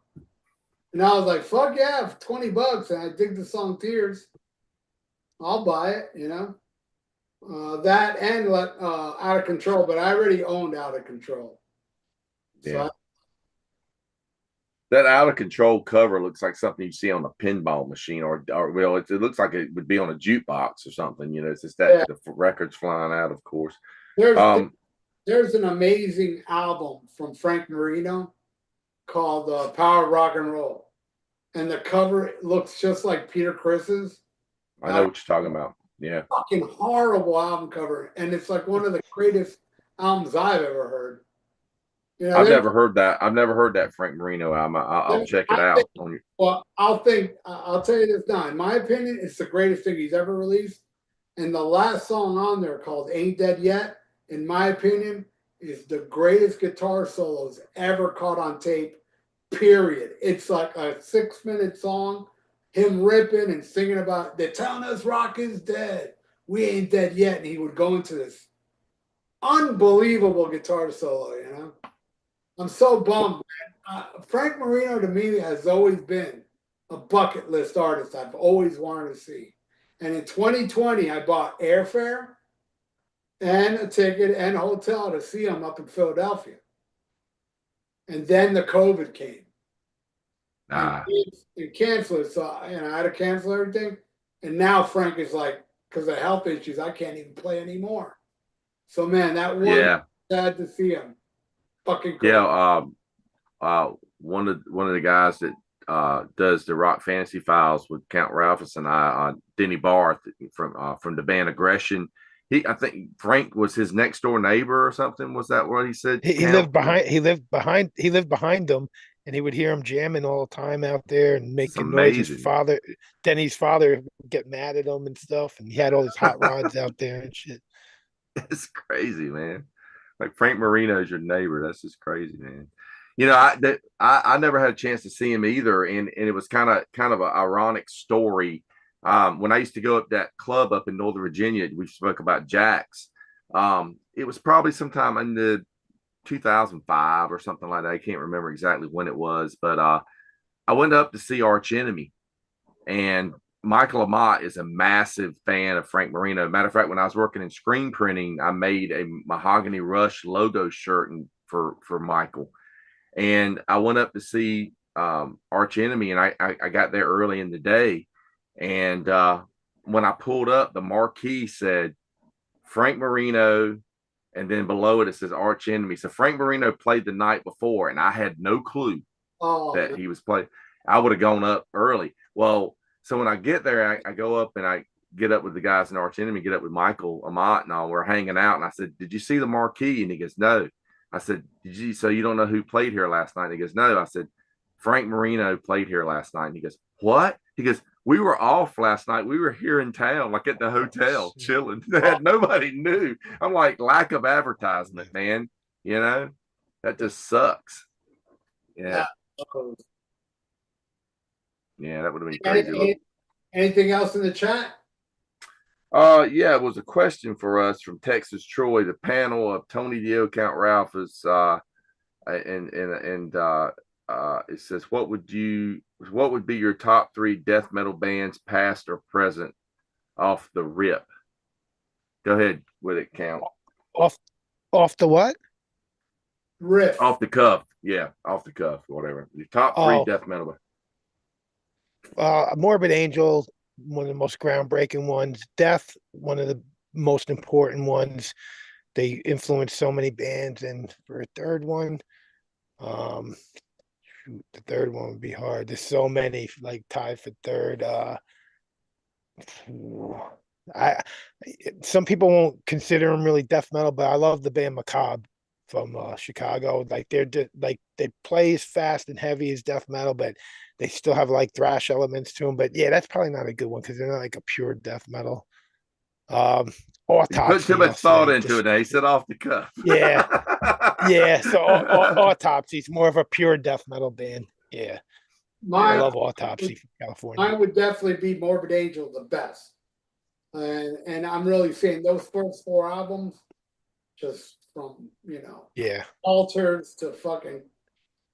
And I was like, fuck yeah, for $20. And I dig the song Tears. I'll buy it, that and Out of Control, but I already owned Out of Control. Yeah. That Out of Control cover looks like something you see on a pinball machine, or well, it looks like it would be on a jukebox or something. It's just that the record's flying out, of course. There's an amazing album from Frank Marino called Power of Rock and Roll, and the cover looks just like Peter Criss's. I know what you're talking about. Yeah, fucking horrible album cover, and it's like one of the greatest albums I've ever heard. I've never heard that. I've never heard that Frank Marino album. I'll check it out. Well, I'll tell you this now. In my opinion, it's the greatest thing he's ever released. And the last song on there, called "Ain't Dead Yet," in my opinion, is the greatest guitar solos ever caught on tape. Period. It's like a 6-minute song, him ripping and singing about they're telling us rock is dead. We ain't dead yet. And he would go into this unbelievable guitar solo, I'm so bummed, man. Frank Marino to me has always been a bucket list artist I've always wanted to see. And in 2020, I bought airfare and a ticket and a hotel to see him up in Philadelphia. And then the COVID came. And canceled it. So I had to cancel everything. And now Frank is like, because of health issues, I can't even play anymore. So man, that one sad to see him. Fucking cool. Yeah, one of the guys that does the Rock Fantasy Files with Count Ralphus and I, Denny Barth from the band Aggression. I think Frank was his next door neighbor or something. Was that what he said? He lived behind them, and he would hear him jamming all the time out there and making noise. Denny's father would get mad at him and stuff, and he had all his hot rods out there and shit. It's crazy, man. Like Frank Marino's your neighbor. That's just crazy, man. I never had a chance to see him either, and it was kind of an ironic story. When I used to go up that club up in Northern Virginia, we spoke about Jack's. It was probably sometime in the 2005 or something like that. I can't remember exactly when it was, but I went up to see Arch Enemy, and Michael Amott is a massive fan of Frank Marino. Matter of fact, when I was working in screen printing, I made a Mahogany Rush logo shirt for Michael. And I went up to see Arch Enemy, and I got there early in the day. And when I pulled up, the marquee said Frank Marino, and then below it says Arch Enemy. So Frank Marino played the night before, and I had no clue that he was playing. I would have gone up early. Well, so when I get there, I go up and I get up with the guys in Arch Enemy, get up with Michael Amott and all. We're hanging out, and I said, "Did you see the marquee?" And he goes, "No." I said, "So you don't know who played here last night?" And he goes, "No." I said, "Frank Marino played here last night." And he goes, "What?" He goes, "We were off last night. We were here in town, like at the hotel, chilling. Nobody knew." I'm like, lack of advertisement, man. That just sucks. Yeah. Yeah, that would have been crazy. Anything else in the chat? Yeah, it was a question for us from Texas Troy. The panel of Tony Dio, Count Ralphus, and it says, what would be your top 3 death metal bands, past or present, off the rip? Go ahead with it, Count. Off the what? Riff. Off the cuff. Yeah, off the cuff, whatever. Your top 3 death metal. Morbid Angel, one of the most groundbreaking ones. Death, one of the most important ones. They influenced so many bands. And for a third one, shoot, the third one would be hard. There's so many like tied for third. I some people won't consider them really death metal, but I love the band Macabre from Chicago. Like like they play as fast and heavy as death metal, but they still have like thrash elements to them. But yeah, that's probably not a good one because they're not like a pure death metal. You put too Autopsy, much I'll thought say. into it. Now. He said off the cuff. Yeah, yeah. So Autopsy's more of a pure death metal band. Yeah, I Mine, love Autopsy from California. mine would definitely be Morbid Angel the best. And I'm really saying those first 4 albums, just from, Yeah, Altars to fucking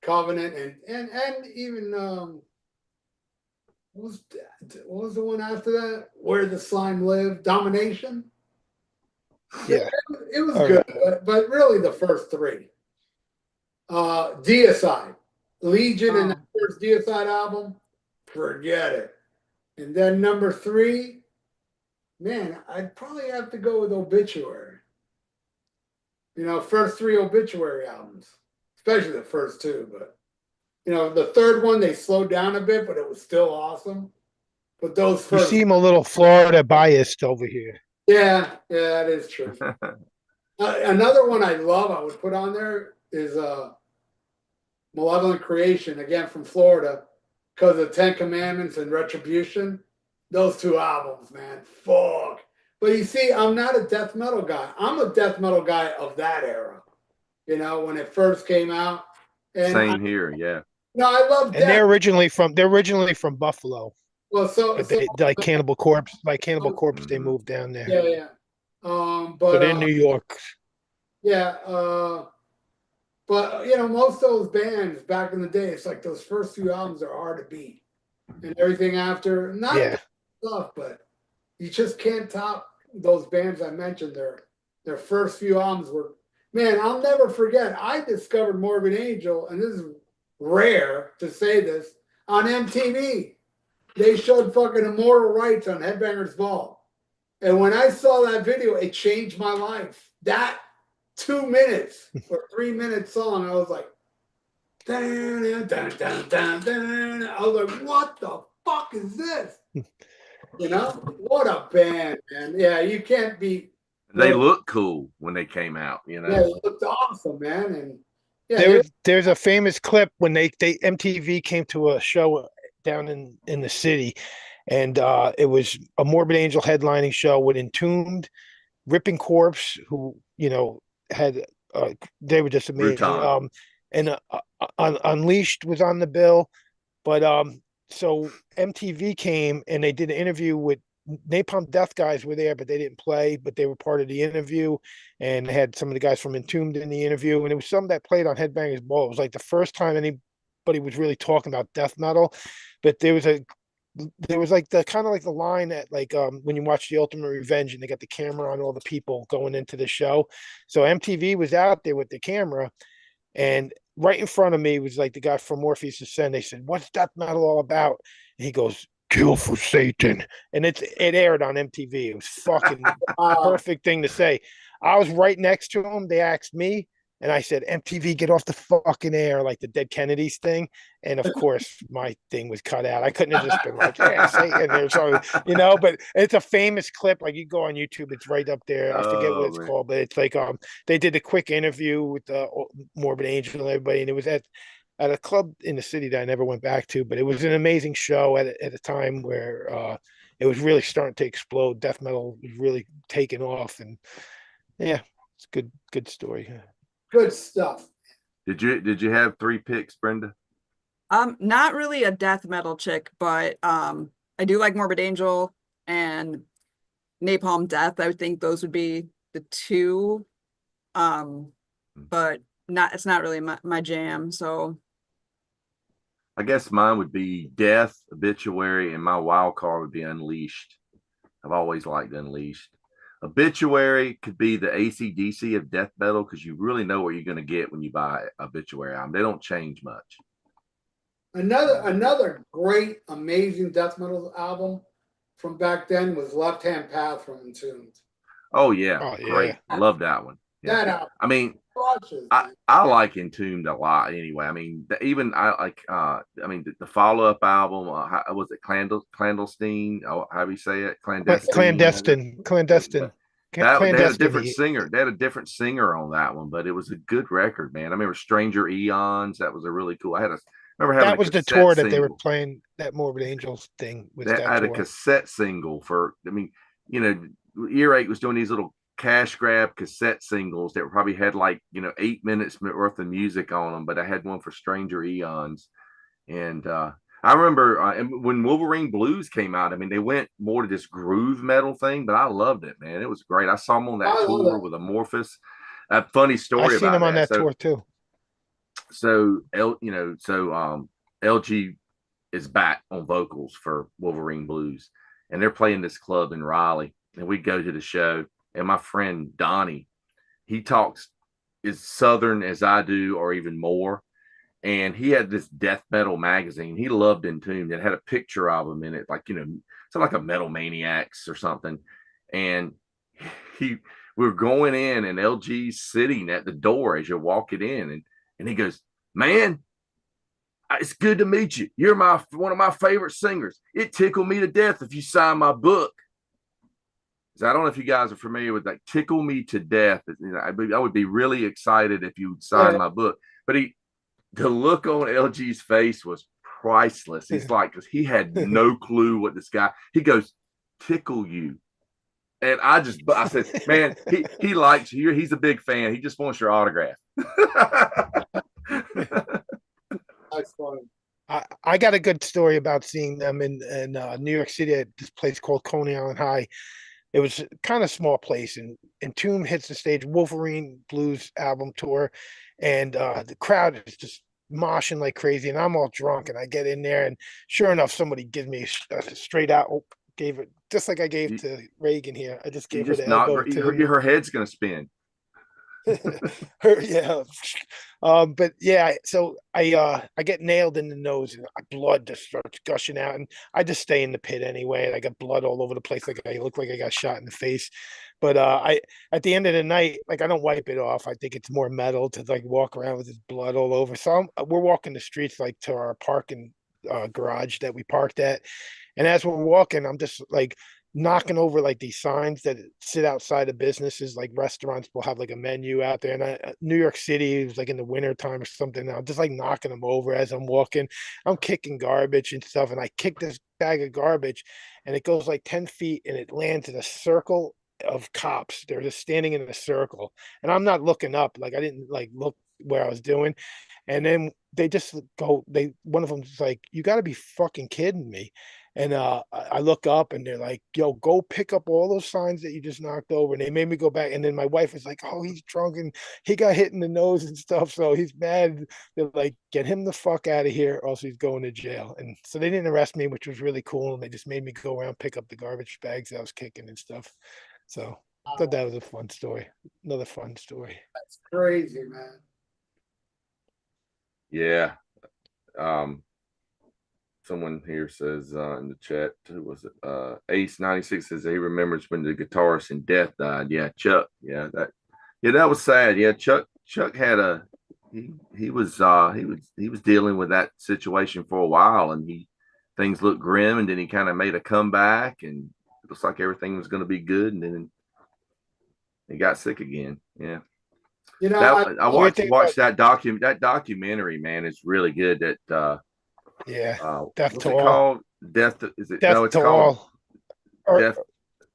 Covenant and even what was the one after that? Where the Slime Lived? Domination. yeah. It was All good, right. but really the first 3. Deicide, Legion, and the first Deicide album, forget it. And then number 3, man, I'd probably have to go with Obituary. First 3 Obituary albums, especially the first 2. But the third one they slowed down a bit, but it was still awesome. But those You first, seem a little Florida biased over here. yeah, that is true. Another one I love, I would put on there is Malevolent Creation, again from Florida, because of 10 Commandments and Retribution. Those 2 albums, man, fuck. But you see, I'm not a death metal guy. I'm a death metal guy of that era. When it first came out. And Same here, yeah. No, I love And death. they're originally from Buffalo. Well, so They like Cannibal Corpse. Like Cannibal Corpse, they Mhm. moved down there. yeah. But But in New York. yeah, but most of those bands back in the day, it's like those first few albums are hard to beat, and everything after, not Yeah. stuff, but you just can't top those bands I mentioned. Their first few albums were, man, I'll never forget. I discovered Morbid Angel, and this is rare to say this, on MTV. They showed fucking Immortal Rights on Headbangers Ball. And when I saw that video, it changed my life. That 2 minutes or 3 minute song, I was like, dun, dun, dun, dun, dun, dun. I was like, what the fuck is this? What a band, man. Yeah, you can't beat. They look cool when they came out, Yeah, it looked awesome, man. And yeah, There's a famous clip when they MTV came to a show down in the city, and it was a Morbid Angel headlining show with Entombed, Ripping Corpse, who had they were just amazing. Bruton. And Unleashed was on the bill, but so MTV came and they did an interview with Napalm Death guys were there, but they didn't play, but they were part of the interview, and they had some of the guys from Entombed in the interview, and it was some that played on Headbangers Ball. It was like the first time anybody was really talking about death metal, but there was like the kind of like the line at like when you watch The Ultimate Revenge and they got the camera on all the people going into the show. So MTV was out there with the camera, and right in front of me was like the guy from Morpheus Ascend. They said, "What's death metal all about?" And he goes, "Kill for Satan," and it aired on MTV. It was fucking perfect thing to say. I was right next to him. They asked me, and I said, "MTV, get off the fucking air," like the Dead Kennedys thing. And of course, my thing was cut out. I couldn't have just been like, "Yeah, Satan," or something, But it's a famous clip. Like you go on YouTube, it's right up there. I forget what it's called, but it's like they did a quick interview with Morbid Angel and everybody, and it was at a club in the city that I never went back to, but it was an amazing show at a time where it was really starting to explode. Death metal was really taking off, and yeah, it's good story. good stuff. Did you have 3 picks, Brenda? Not really a death metal chick, but I do like Morbid Angel and Napalm Death. I would think those would be the 2. But it's not really my jam, so I guess mine would be Death, Obituary, and my wild card would be Unleashed. I've always liked Unleashed. Obituary could be the AC/DC of death metal because you really know what you're going to get when you buy Obituary album. They don't change much. Another great, amazing death metal album from back then was Left Hand Path from Entombed. Oh yeah, Oh great. yeah. Love that one. Yeah. That album I mean, crushes, I, man. I like Entombed a lot anyway. I mean, even I like I mean the follow-up album, was it Clandestine? Oh, how do you say it? Clandestine. They had a Clandestine. different singer. They had a different singer on that one, but it was a good record, man. I remember Stranger Eons. That was a really cool. I remember having That a was the cassette tour that they were single. playing. That Morbid Angels thing was That I that had a tour. cassette single for. I mean, you know, Earache was doing these little cash grab cassette singles that probably had like 8 minutes worth of music on them. But I had one for Stranger Eons, and I remember when Wolverine Blues came out. I mean, they went more to this groove metal thing, but I loved it, man. It was great. I saw them on that I love tour that. with Amorphous. A funny I story seen about him on that. that tour too. LG is back on vocals for Wolverine Blues, and they're playing this club in Raleigh, and we go to the show, and my friend Donnie, he talks as southern as I do or even more, and he had this death metal magazine. He loved Entombed. It had a picture of him in it, like something like a Metal Maniacs or something. And he we were going in, and LG's sitting at the door as you're walking in, and he goes, "Man, it's good to meet you. You're one of my favorite singers. It tickled me to death if you sign my book." I don't know if you guys are familiar with like "Tickle Me to Death." I would be really excited if you would sign my book. But the look on LG's face was priceless. He's like, because he had no clue what this guy. He goes, "Tickle you," and I said, "Man, he likes you. He's a big fan. He just wants your autograph." That's funny. I got a good story about seeing them in New York City at this place called Coney Island High. It was kind of small place, and Tomb hits the stage, Wolverine Blues album tour, and the crowd is just moshing like crazy, and I'm all drunk, and I get in there, and sure enough, somebody gives me a straight out, gave it just like I gave to Reagan here. I just You gave her just the elbow. her head's gonna spin. Yeah. But yeah, so I get nailed in the nose, and blood just starts gushing out, and I just stay in the pit anyway, and I got blood all over the place, like I look like I got shot in the face. But I at the end of the night, like I don't wipe it off. I think it's more metal to like walk around with this blood all over. So we're walking the streets like to our parking garage that we parked at, and as we're walking, I'm just like knocking over like these signs that sit outside of businesses, like restaurants will have like a menu out there. And New York City, it was like in the winter time or something. I'm just like knocking them over as I'm walking. I'm kicking garbage and stuff. And I kick this bag of garbage, and it goes like 10 feet, and it lands in a circle of cops. They're just standing in a circle. And I'm not looking up. Like I didn't like look where I was doing. And then they just one of them's like, "You got to be fucking kidding me." And I look up, and they're like, "Yo, go pick up all those signs that you just knocked over." And they made me go back. And then my wife was like, "Oh, he's drunk and he got hit in the nose and stuff, so he's mad." They're like, "Get him the fuck out of here, or else he's going to jail." And so they didn't arrest me, which was really cool. And they just made me go around, pick up the garbage bags I was kicking and stuff. So I thought that was a fun story. Another fun story. That's crazy, man. Yeah. Someone here says in the chat, who was it? Ace 96 says he remembers when the guitarist in Death died. Yeah, Chuck. Yeah, that was sad. Yeah, Chuck had he was dealing with that situation for a while, and things looked grim, and then he kind of made a comeback, and it looks like everything was going to be good, and then he got sick again. Yeah. I watched that documentary, man. It's really good. That Death what's to it all. called? Death. Is it? Death No, it's to called all. Or, Death.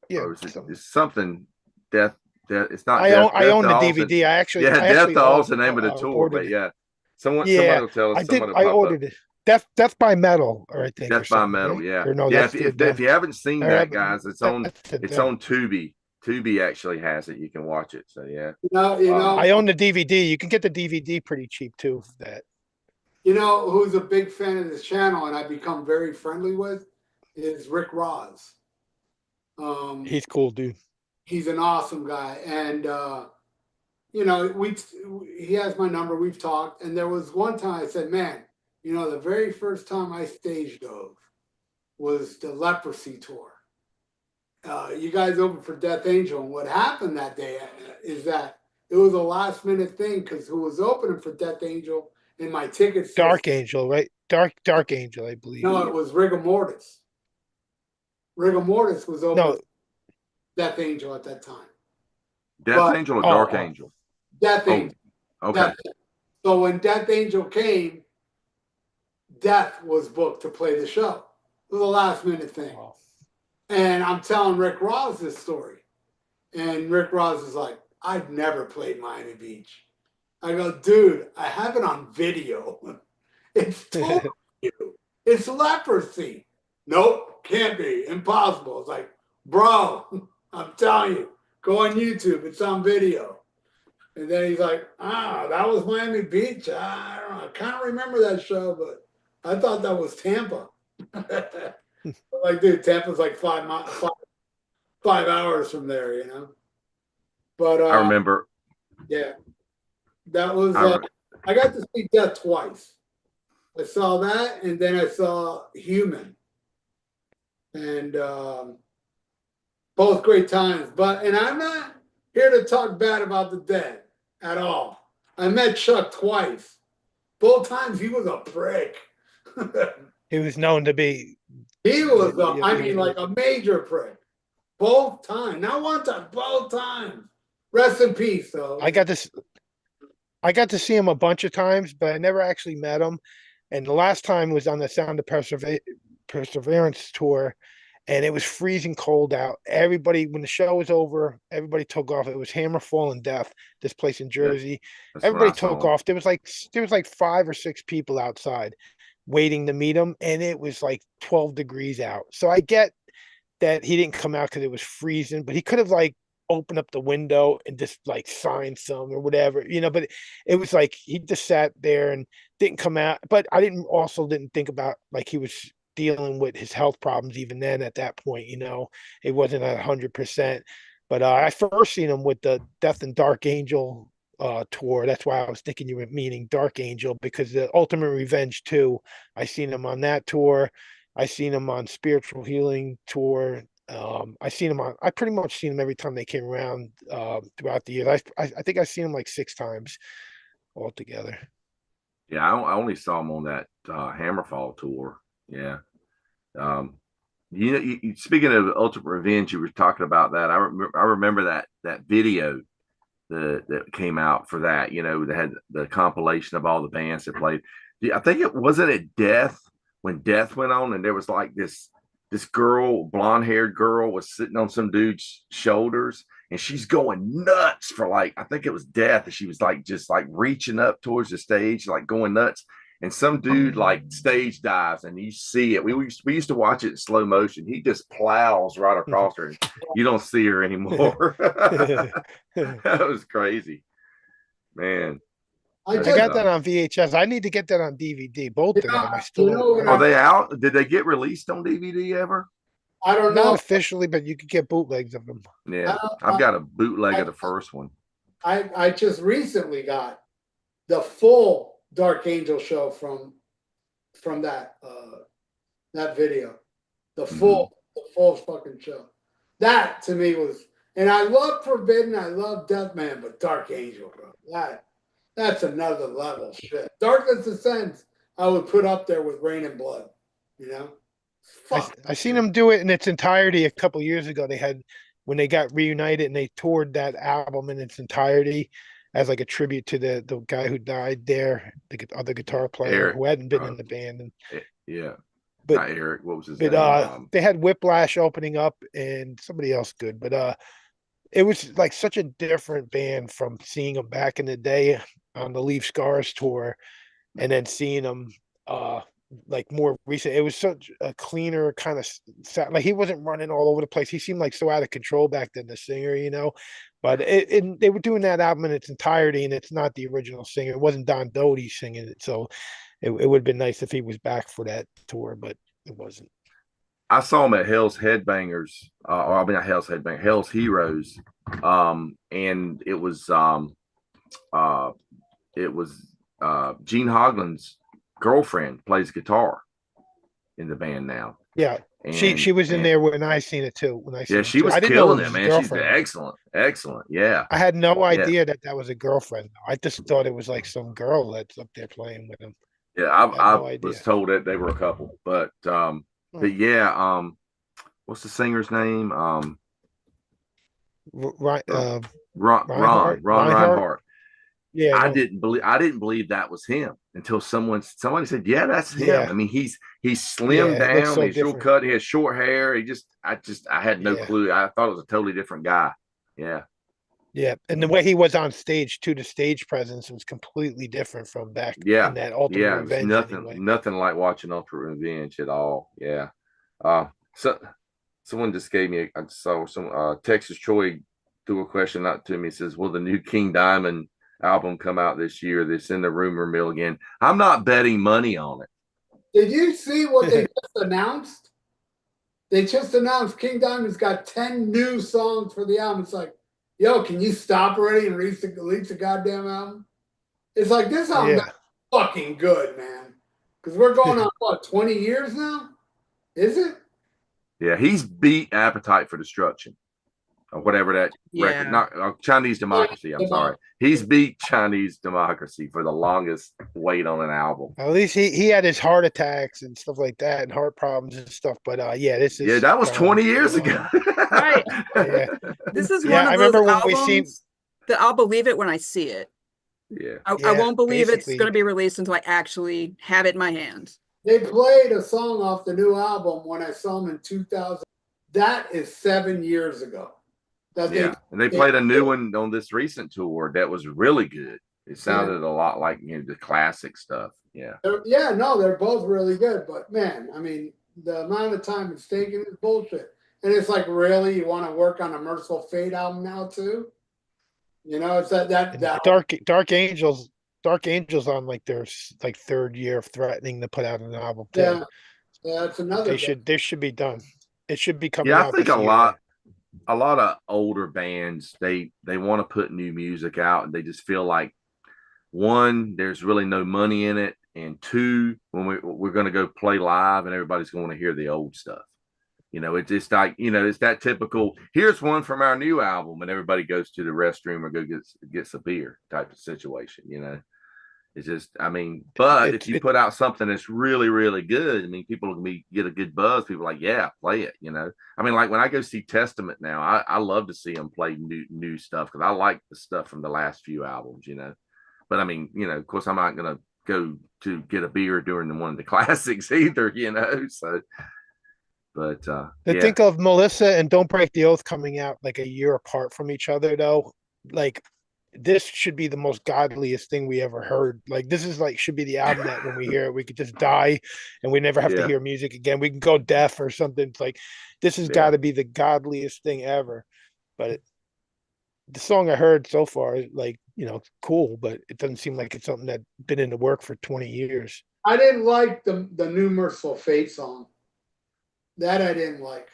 Yeah, Or is it? It's something. Death. It's not I Death. own, I own the All's DVD. Death to All's the name of the tour. ordered But yeah, somebody Yeah, will tell us. I did. Somebody will I pop up. ordered it. Death by Metal, or I think, or Death by something, Metal. right? Yeah. Or no, Yeah. that's If you haven't seen that, guys, it's on Death. Tubi. Tubi actually has it. You can watch it. So yeah. I own the DVD. You can get the DVD pretty cheap too. That You know who's a big fan of this channel and I've become very friendly with is Rick Ross. he's cool, dude. He's an awesome guy, and he has my number. We've talked, and there was one time I said, "Man, the very first time I stage dove was the Leprosy tour." you guys opened for Death Angel, and what happened that day is that it was a last minute thing because who was opening for Death Angel in my tickets? Dark Angel, right? Dark Angel, I believe. No, it was Rigor Mortis. Rigor Mortis was open No, Death Angel at that time. Death Angel or Dark oh. Angel? Death Angel. Okay. Death. So when Death Angel came, Death was booked to play the show. It was a last minute thing. Oh. And I'm telling Rick Ross this story. And Rick Ross is like, I've never played Miami Beach. I go, dude, I have it on video. It's totally you. It's leprosy. Nope, can't be. Impossible. It's like, bro, I'm telling you, go on YouTube. It's on video. And then he's like, that was Miami Beach. I don't know. I kind of remember that show, but I thought that was Tampa. Like, dude, Tampa's like 5 hours from there, you know? But I remember. Yeah. That was, I got to see Death twice. I saw that, and then I saw Human. And both great times. And I'm not here to talk bad about the dead at all. I met Chuck twice. Both times he was a prick. He was known to be. He was, like a major prick. Both times. Not one time, both times. Rest in peace, though. I got to see him a bunch of times, but I never actually met him. And the last time was on the Sound of Perseverance tour, and it was freezing cold out. Everybody, when the show was over, everybody took off. It was Hammerfall and Death, this place in Jersey. Everybody took off. There was like 5 or 6 people outside waiting to meet him, and it was like 12 degrees out. So I get that he didn't come out because it was freezing, but he could have like opened up the window and just like signed some or whatever, you know. But it was like he just sat there and didn't come out. But I didn't think about like he was dealing with his health problems even then at that point, you know. It wasn't 100%. But I first seen him with the Death and Dark Angel tour. That's why I was thinking you were meaning Dark Angel, because the Ultimate Revenge 2, I seen him on that tour. I seen him on Spiritual Healing tour. I pretty much seen him every time they came around throughout the years. I think I've seen him like 6 times altogether. Yeah, I only saw him on that Hammerfall tour. Yeah. Speaking of Ultimate Revenge, you were talking about that. I remember that video that came out for that. You know, they had the compilation of all the bands that played. I think it wasn't at Death when Death went on, and there was like this girl, blonde-haired girl, was sitting on some dude's shoulders, and she's going nuts for like, I think it was Death, and she was like just like reaching up towards the stage, like going nuts. And some dude like stage dives, and you see it. We used to watch it in slow motion. He just plows right across her, and you don't see her anymore. That was crazy, man. I got that on VHS. I need to get that on DVD. Both of them. I still. Are they out? Did they get released on DVD ever? I don't know. Not officially, but you could get bootlegs of them. Yeah, I've got a bootleg of the first one. I just recently got the full Dark Angel show from that that video. The full fucking show. That to me was, and I love Forbidden, I love Deathman, but Dark Angel, bro. That's another level shit. Darkness Descends, I would put up there with Rain and Blood, you know? I seen them do it in its entirety a couple years ago. They had, when they got reunited, and they toured that album in its entirety as like a tribute to the guy who died there, the other guitar player Eric, who hadn't been in the band. And yeah, but not Eric, what was his name? They had Whiplash opening up and somebody else good, but it was like such a different band from seeing them back in the day on the Leave Scars tour, and then seeing them like more recent. It was such a cleaner kind of like he wasn't running all over the place. He seemed like so out of control back then, the singer, you know. But they were doing that album in its entirety, and it's not the original singer. It wasn't Don Doty singing it, so it would have been nice if he was back for that tour, but it wasn't. I saw him at Hell's Headbangers, or I mean not Hell's Headbangers, Hell's Heroes, and it was Gene Hoglan's girlfriend plays guitar, in the band now. Yeah. And She was in there when I seen it too. When I seen yeah, it she too. was I didn't know killing it it, was his man. She's girlfriend. excellent. Yeah. I had no Yeah. idea that was a girlfriend. I just thought it was like some girl that's up there playing with him. Yeah, I had no I idea. was told that they were a couple, but yeah, what's the singer's name? Right, Ron Reinhardt. Reinhardt. Yeah, I didn't believe that was him until somebody said, "Yeah, that's him." yeah, I mean, he's slimmed yeah. It looks down, so he's real different. cut, he has short hair. I had no Yeah, clue. I thought it was a totally different guy. Yeah, yeah. And the way he was on stage too, the stage presence was completely different from back yeah, in that Ultimate yeah. It was Revenge. Anyway, nothing like watching Ultimate Revenge at all. Yeah. So someone just gave me. I saw some Texas Troy threw a question out to me. It says, "Will the new King Diamond album come out this year?" That's in the rumor mill again. I'm not betting money on it. Did you see what they just announced? They just announced King Diamond's got 10 new songs for the album. It's like, yo, can you stop already and release the goddamn album? It's like, this album's yeah. not fucking good, man. Because we're going on, what, 20 years now? Is it? Yeah, he's beat Appetite for Destruction or whatever that record. Not Chinese Democracy. I'm sorry. He's beat Chinese Democracy for the longest wait on an album. At least he had his heart attacks and stuff like that, and heart problems and stuff. But yeah, this is that was 20 years ago. Right. Yeah. This is Yeah, one I of those remember when albums we seen. that I'll believe it when I see it. Yeah. I won't believe it's basically. going to be released until I actually have it in my hand. They played a song off the new album when I saw them in 2000. That is 7 years ago. And they played a new one on this recent tour that was really good. It sounded a lot like the classic stuff. Yeah. They're both really good. But man, I mean, the amount of time it's taken is bullshit. And it's like, really, you want to work on a Merciful Fate album now too? You know, it's that Dark Angels on like their like third year of threatening to put out an album too. Yeah, that's another. They should be done. It should be coming out. Yeah, I think a lot of older bands they want to put new music out, and they just feel like, one, there's really no money in it, and two, when we're going to go play live and everybody's going to hear the old stuff. It's just like, it's that typical, here's one from our new album, and everybody goes to the restroom or gets a beer type of situation. It's just, I mean, but if you put out something that's really, really good, I mean, people will get a good buzz. People are like, yeah, play it. I mean, like when I go see Testament now, I love to see them play new stuff because I like the stuff from the last few albums. But I mean, of course, I'm not gonna go to get a beer during one of the classics either. So. But think of Melissa and Don't Break the Oath coming out like a year apart from each other, though. Like, this should be the most godliest thing we ever heard. Like, this is like should be the album that when we hear it, we could just die and we never have to hear music again. We can go deaf or something. It's like, this has got to be the godliest thing ever. But the song I heard so far is like, cool, but it doesn't seem like it's something that's been in the work for 20 years. I didn't like the new Merciful Fate song. That I didn't like.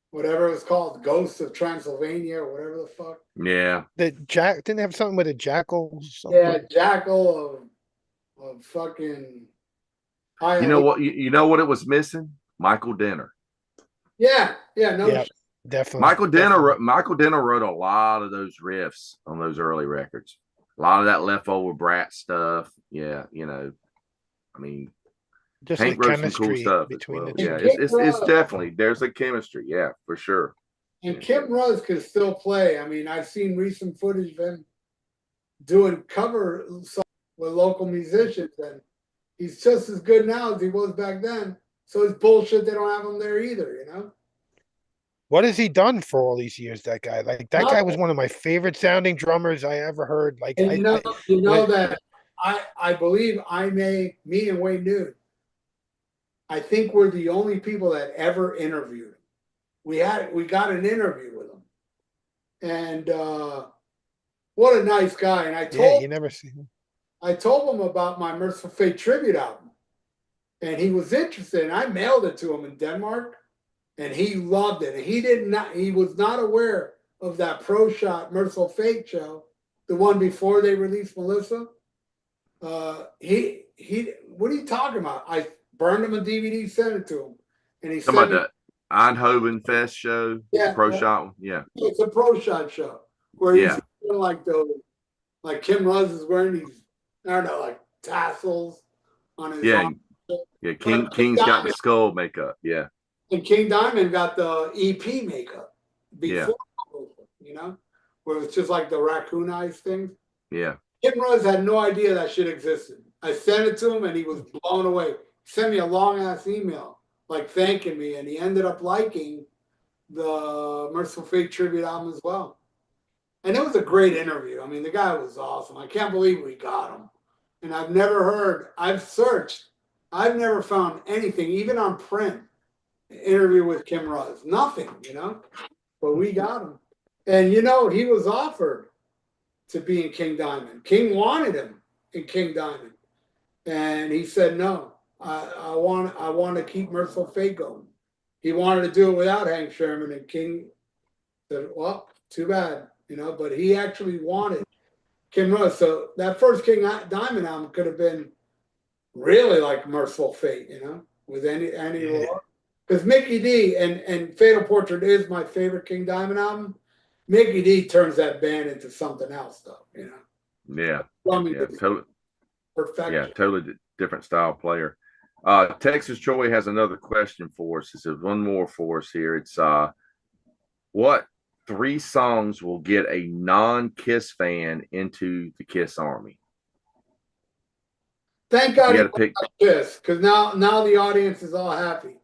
Whatever it was called, Ghosts of Transylvania or whatever the fuck. Yeah. The didn't have something with a jackal. Yeah, jackal of fucking. You know what? You know what it was missing? Michael Denner. Yeah, definitely. Michael Denner wrote a lot of those riffs on those early records. A lot of that leftover Brat stuff. Yeah, I mean, just Hank the wrote some chemistry cool stuff between the two. Yeah, it's definitely, there's a chemistry. Yeah, for sure. And Kim Rose could still play. I mean, I've seen recent footage of him doing cover songs with local musicians, and he's just as good now as he was back then. So it's bullshit they don't have him there either, What has he done for all these years, that guy? Like, that guy was one of my favorite sounding drummers I ever heard. Like, and that I believe me and Wayne Newton, I think we're the only people that ever interviewed him. We got an interview with him, and what a nice guy. And I told you never see him. I told him about my Merciful Fate tribute album, and he was interested. And I mailed it to him in Denmark, and he loved it. And he was not aware of that Pro Shot Merciful Fate show, the one before they released Melissa. What are you talking about? burned him a DVD, sent it to him, and he Talking sent about the Eindhoven Fest show, Yeah, the pro shot one. Yeah, it's a pro shot show where he's Yeah. wearing like those, like Kim Ruz is wearing these, I don't know, like tassels on his yeah, arm. yeah. King's got the skull makeup. Yeah, And King Diamond got the EP makeup Yeah. before, you know, where it's just like the raccoon eyes thing. yeah, Kim Rose had no idea that shit existed. I sent it to him and he was blown away. He sent me a long ass email like thanking me, and he ended up liking the Merciful Fate tribute album as well. And it was a great interview. I mean, the guy was awesome. I can't believe we got him. And I've searched, I've never found anything, even on print, interview with Kim Rose. Nothing, but we got him. And, he was offered to be in King Diamond. King wanted him in King Diamond. And he said, no, I want to keep Merciful Fate going. He wanted to do it without Hank Sherman, and King said, well, too bad, but he actually wanted Kim Rose. So that first King Diamond album could have been really like Merciful Fate, with any Roar. Because Mickey D and Fatal Portrait is my favorite King Diamond album. Mickey D turns that band into something else, though, Yeah. Totally. Perfection. Yeah, totally different style player. Texas Troy has another question for us. This is one more for us here. It's what 3 songs will get a non-Kiss fan into the Kiss army? Thank God you you got to pick Kiss, because now the audience is all happy.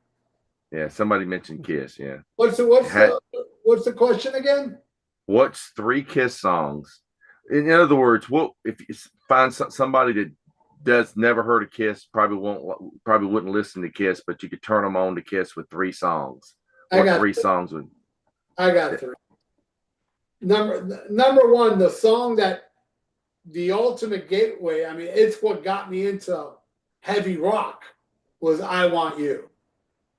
Yeah, somebody mentioned Kiss. Yeah. What's the question again? What's 3 Kiss songs? In other words, if you find somebody that does never heard of Kiss, probably wouldn't listen to Kiss, but you could turn them on to Kiss with 3 songs. What 3 songs would? I got 3. Number 1, the song that the ultimate gateway. I mean, it's what got me into heavy rock. Was "I Want You."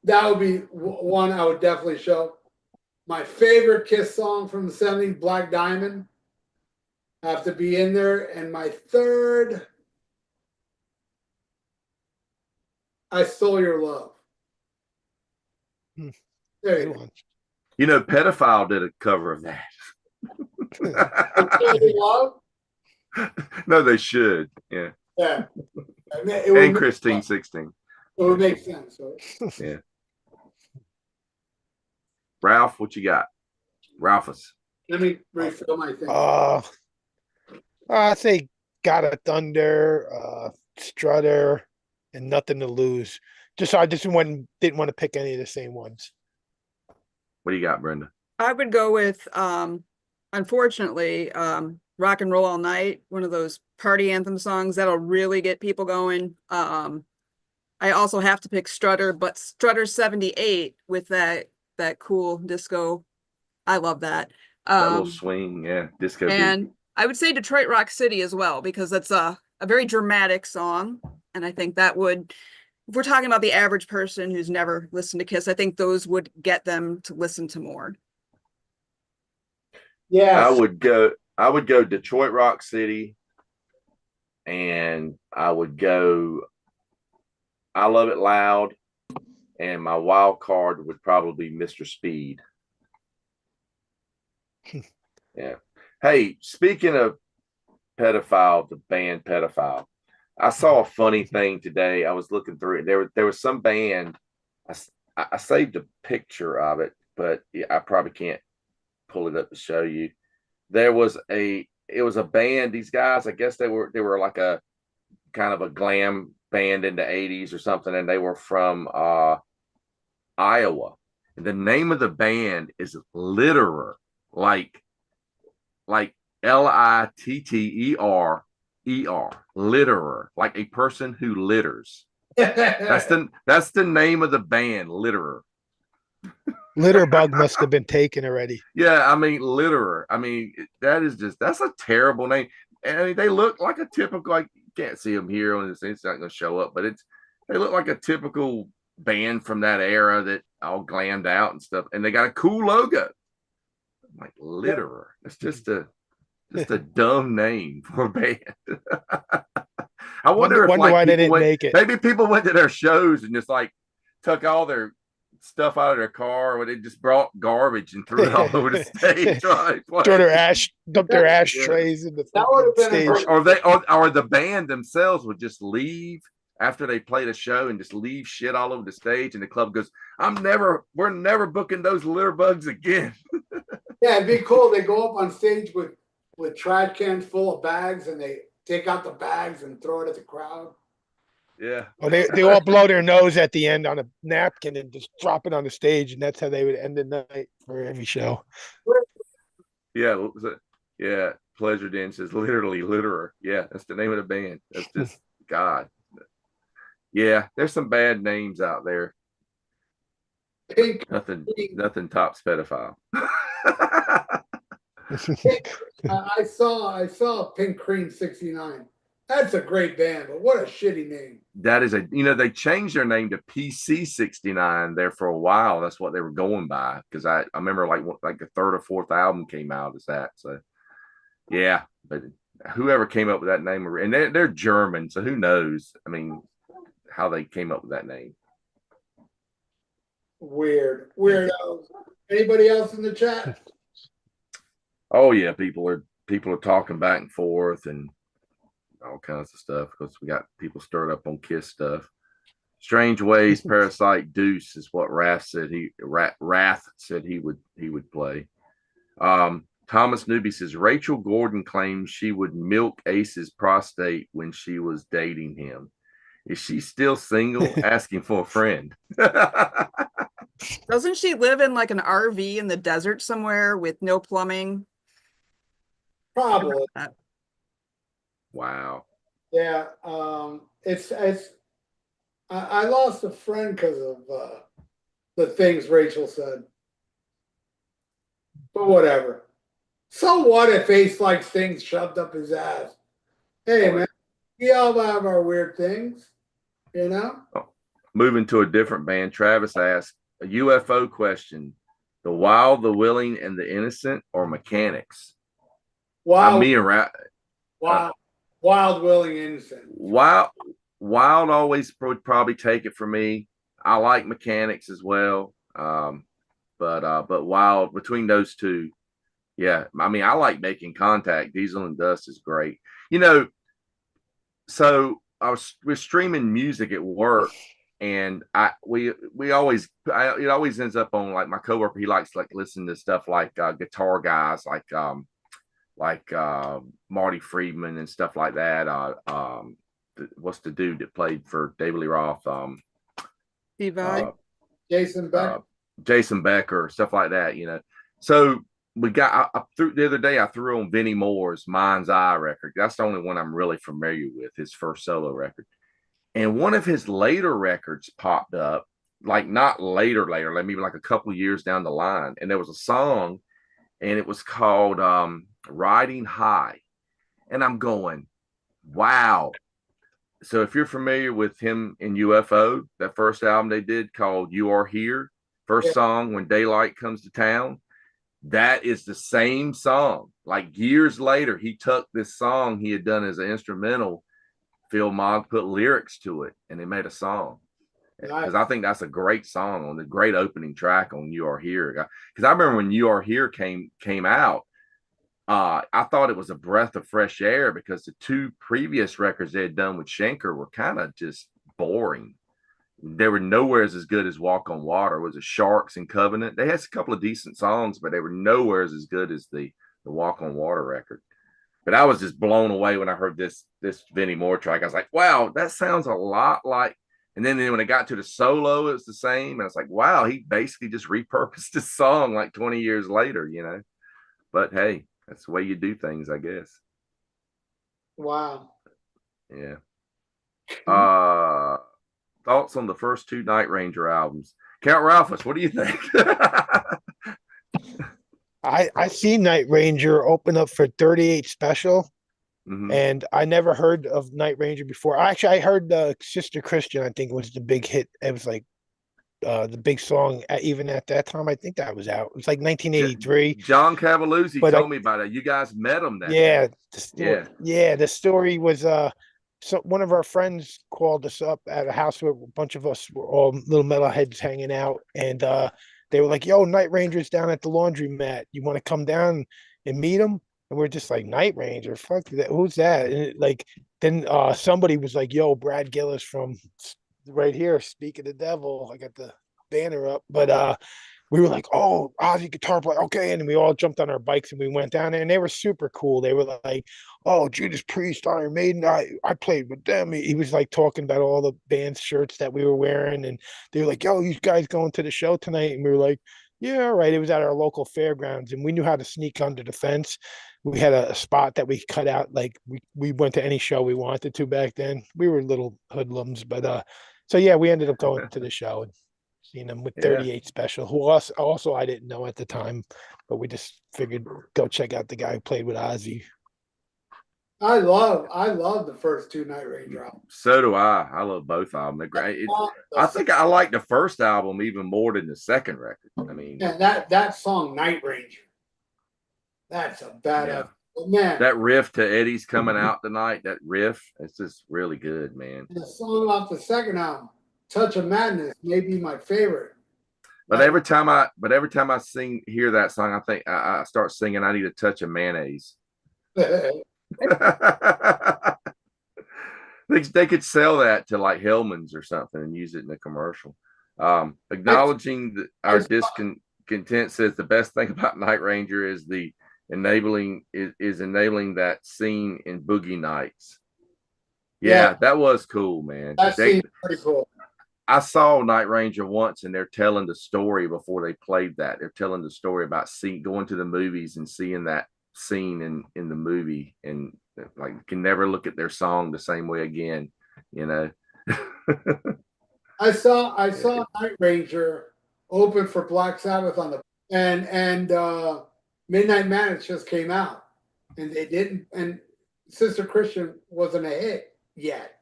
That would be one I would definitely show. My favorite Kiss song from the 70s, Black Diamond, have to be in there. And my third, I Stole Your Love. There you go. Pedophile did a cover of that. Love? No, they should. Yeah. Yeah. And Christine 16. It would make sense. Right? Yeah. Ralph, what you got? Ralphus. Let me refill my thing. I say God of Thunder, Strutter, and Nothing to Lose. I just didn't want to pick any of the same ones. What do you got, Brenda? I would go with, unfortunately, Rock and Roll All Night, one of those party anthem songs that'll really get people going. I also have to pick Strutter, but Strutter 78 with that cool disco. I love that. That little swing, yeah, disco. And beat. I would say Detroit Rock City as well, because that's a very dramatic song. And I think that would, if we're talking about the average person who's never listened to Kiss, I think those would get them to listen to more. Yeah. I would go Detroit Rock City, and I would go I Love It Loud, and my wild card would probably be Mr. Speed. Yeah. Hey, speaking of Pedophile, the band Pedophile, I saw a funny thing today. I was looking through it. There was some band. I saved a picture of it, but I probably can't pull it up to show you. It was a band. These guys, I guess they were like a kind of a glam band in the 80s or something, and they were from Iowa. And the name of the band is Litterer, like Litterer, Litterer, like a person who litters. That's the name of the band, Litterer. Litterbug must have been taken already. Yeah, I mean, Litterer. I mean, that's a terrible name. And I mean, they look like a typical, like, you can't see them here on this, it's not going to show up, but they look like a typical band from that era that all glammed out and stuff. And they got a cool logo. I'm like, Litterer. It's just a dumb name for a band. I wonder if wonder like why they people didn't went, make it. maybe people went to their shows and just like took all their stuff out of their car, or they just brought garbage and threw it all over the stage. Right? Throw their dump their Yeah. ashtrays in the That would have been a stage. great. Or the band themselves would just leave after they played a show and just leave shit all over the stage, and the club goes, we're never booking those litter bugs again. Yeah, it'd be cool. They go up on stage with trash cans full of bags, and they take out the bags and throw it at the crowd. Yeah. Oh, they all blow their nose at the end on a napkin and just drop it on the stage, and that's how they would end the night for every show. Yeah. Yeah. Pleasure Dance is literally litterer. Yeah, that's the name of the band. That's just God. Yeah, there's some bad names out there. Pink. Nothing tops pedophile. I saw Pink Cream 69. That's a great band, but what a shitty name. That is they changed their name to PC 69 there for a while. That's what they were going by, because I remember like the third or fourth album came out as that. So yeah, but whoever came up with that name, and they're German, so who knows? I mean, how they came up with that name. Weirdos. Anybody else in the chat? Oh yeah, people are talking back and forth and all kinds of stuff, because we got people stirred up on Kiss stuff. Strange Ways, Parasite, Deuce is what Wrath said he would play. Thomas Newby says Rachel Gordon claims she would milk Ace's prostate when she was dating him. Is she still single? Asking for a friend. Doesn't she live in like an RV in the desert somewhere with no plumbing? Probably. Wow. Yeah. I lost a friend because of the things Rachel said. But whatever. So what if Ace likes things shoved up his ass? Hey, man, we all have our weird things, you know? Oh, moving to a different band, Travis asked a UFO question: the Wild, the Willing, and the Innocent, or Mechanics? Wild, Me and Wild, Willing, Innocent. Wild always would probably take it for me. I like Mechanics as well, but Wild, between those two. Yeah, I mean, I like Making Contact. Diesel and Dust is great. So we're streaming music at work, and it always ends up on, like, my coworker. He likes like listen to stuff like guitar guys like Marty Friedman and stuff like that. What's the dude that played for David Lee Roth? Jason Becker. Jason Becker, stuff like that. So we got the other day I threw on Vinnie Moore's Mind's Eye record. That's the only one I'm really familiar with, his first solo record. And one of his later records popped up, like not later, like maybe like a couple years down the line. And there was a song, and it was called Riding High. And I'm going, wow. So if you're familiar with him in UFO, that first album they did called You Are Here, first song, When Daylight Comes to Town, that is the same song. Like years later, he took this song he had done as an instrumental. Phil Mogg put lyrics to it, and they made a song. Because I think that's a great song, on the great opening track on You Are Here. Because I remember when You Are Here came out, I thought it was a breath of fresh air, because the two previous records they had done with Schenker were kind of just boring. They were nowhere as good as Walk on Water. Was it Sharks and Covenant? They had a couple of decent songs, but they were nowhere as good as the Walk on Water record. But I was just blown away when I heard this Vinnie Moore track. I was like, wow, that sounds a lot like. And then when it got to the solo, it was the same. And I was like, wow, he basically just repurposed this song like 20 years later, But hey, that's the way you do things, I guess. Wow. Yeah. Thoughts on the first two Night Ranger albums? Count Ralphus, what do you think? I seen Night Ranger open up for 38 Special, and I never heard of Night Ranger before. Actually, I heard Sister Christian. I think was the big hit. It was like the big song. Even at that time, I think that was out. It was like 1983. John Cavalluzzi told me about it. You guys met him then. Yeah, the story was so one of our friends called us up at a house where a bunch of us were all little metalheads hanging out, and they were like, "Yo, Night Ranger's down at the laundromat. You want to come down and meet him?" And we're just like, "Night Ranger? Fuck that! Who's that?" And like then somebody was like, "Yo, Brad Gillis from right here, Speak of the Devil." I got the banner up, but we were like, "Oh, Ozzy guitar player, okay." And we all jumped on our bikes and we went down there, and they were super cool. They were like, "Oh, Judas Priest, Iron Maiden, I played with them." He was like talking about all the band shirts that we were wearing, and they were like, "Yo, you guys going to the show tonight?" And we were like, "Yeah, all right." It was at our local fairgrounds, and we knew how to sneak under the fence. We had a spot that we cut out. Like we went to any show we wanted to back then. We were little hoodlums, but so yeah, we ended up going to the show and seen him with Yeah. 38 Special, who also I didn't know at the time, but we just figured go check out the guy who played with Ozzy. I love the first two Night Ranger albums. So do I. I love both of them. They're great. I think I like the first album even more than the second record. I mean, yeah, that song Night Ranger, that's a badass. Man, that riff to Eddie's Coming Out Tonight, that riff, it's just really good, man. the song off the second album, Touch of Madness, may be my favorite. But every time I hear that song, I think I start singing, I Need a Touch of Mayonnaise. They could sell that to like Hellman's or something and use it in a commercial. Acknowledging that our discontent says the best thing about Night Ranger is the enabling that scene in Boogie Nights. Yeah, that was cool, man. That seems pretty cool. I saw Night Ranger once, and they're telling the story before they played that. They're telling the story about going to the movies and seeing that scene in the movie, and like can never look at their song the same way again, you know. I saw Night Ranger open for Black Sabbath on the and Midnight Madness just came out, and they didn't, and Sister Christian wasn't a hit yet.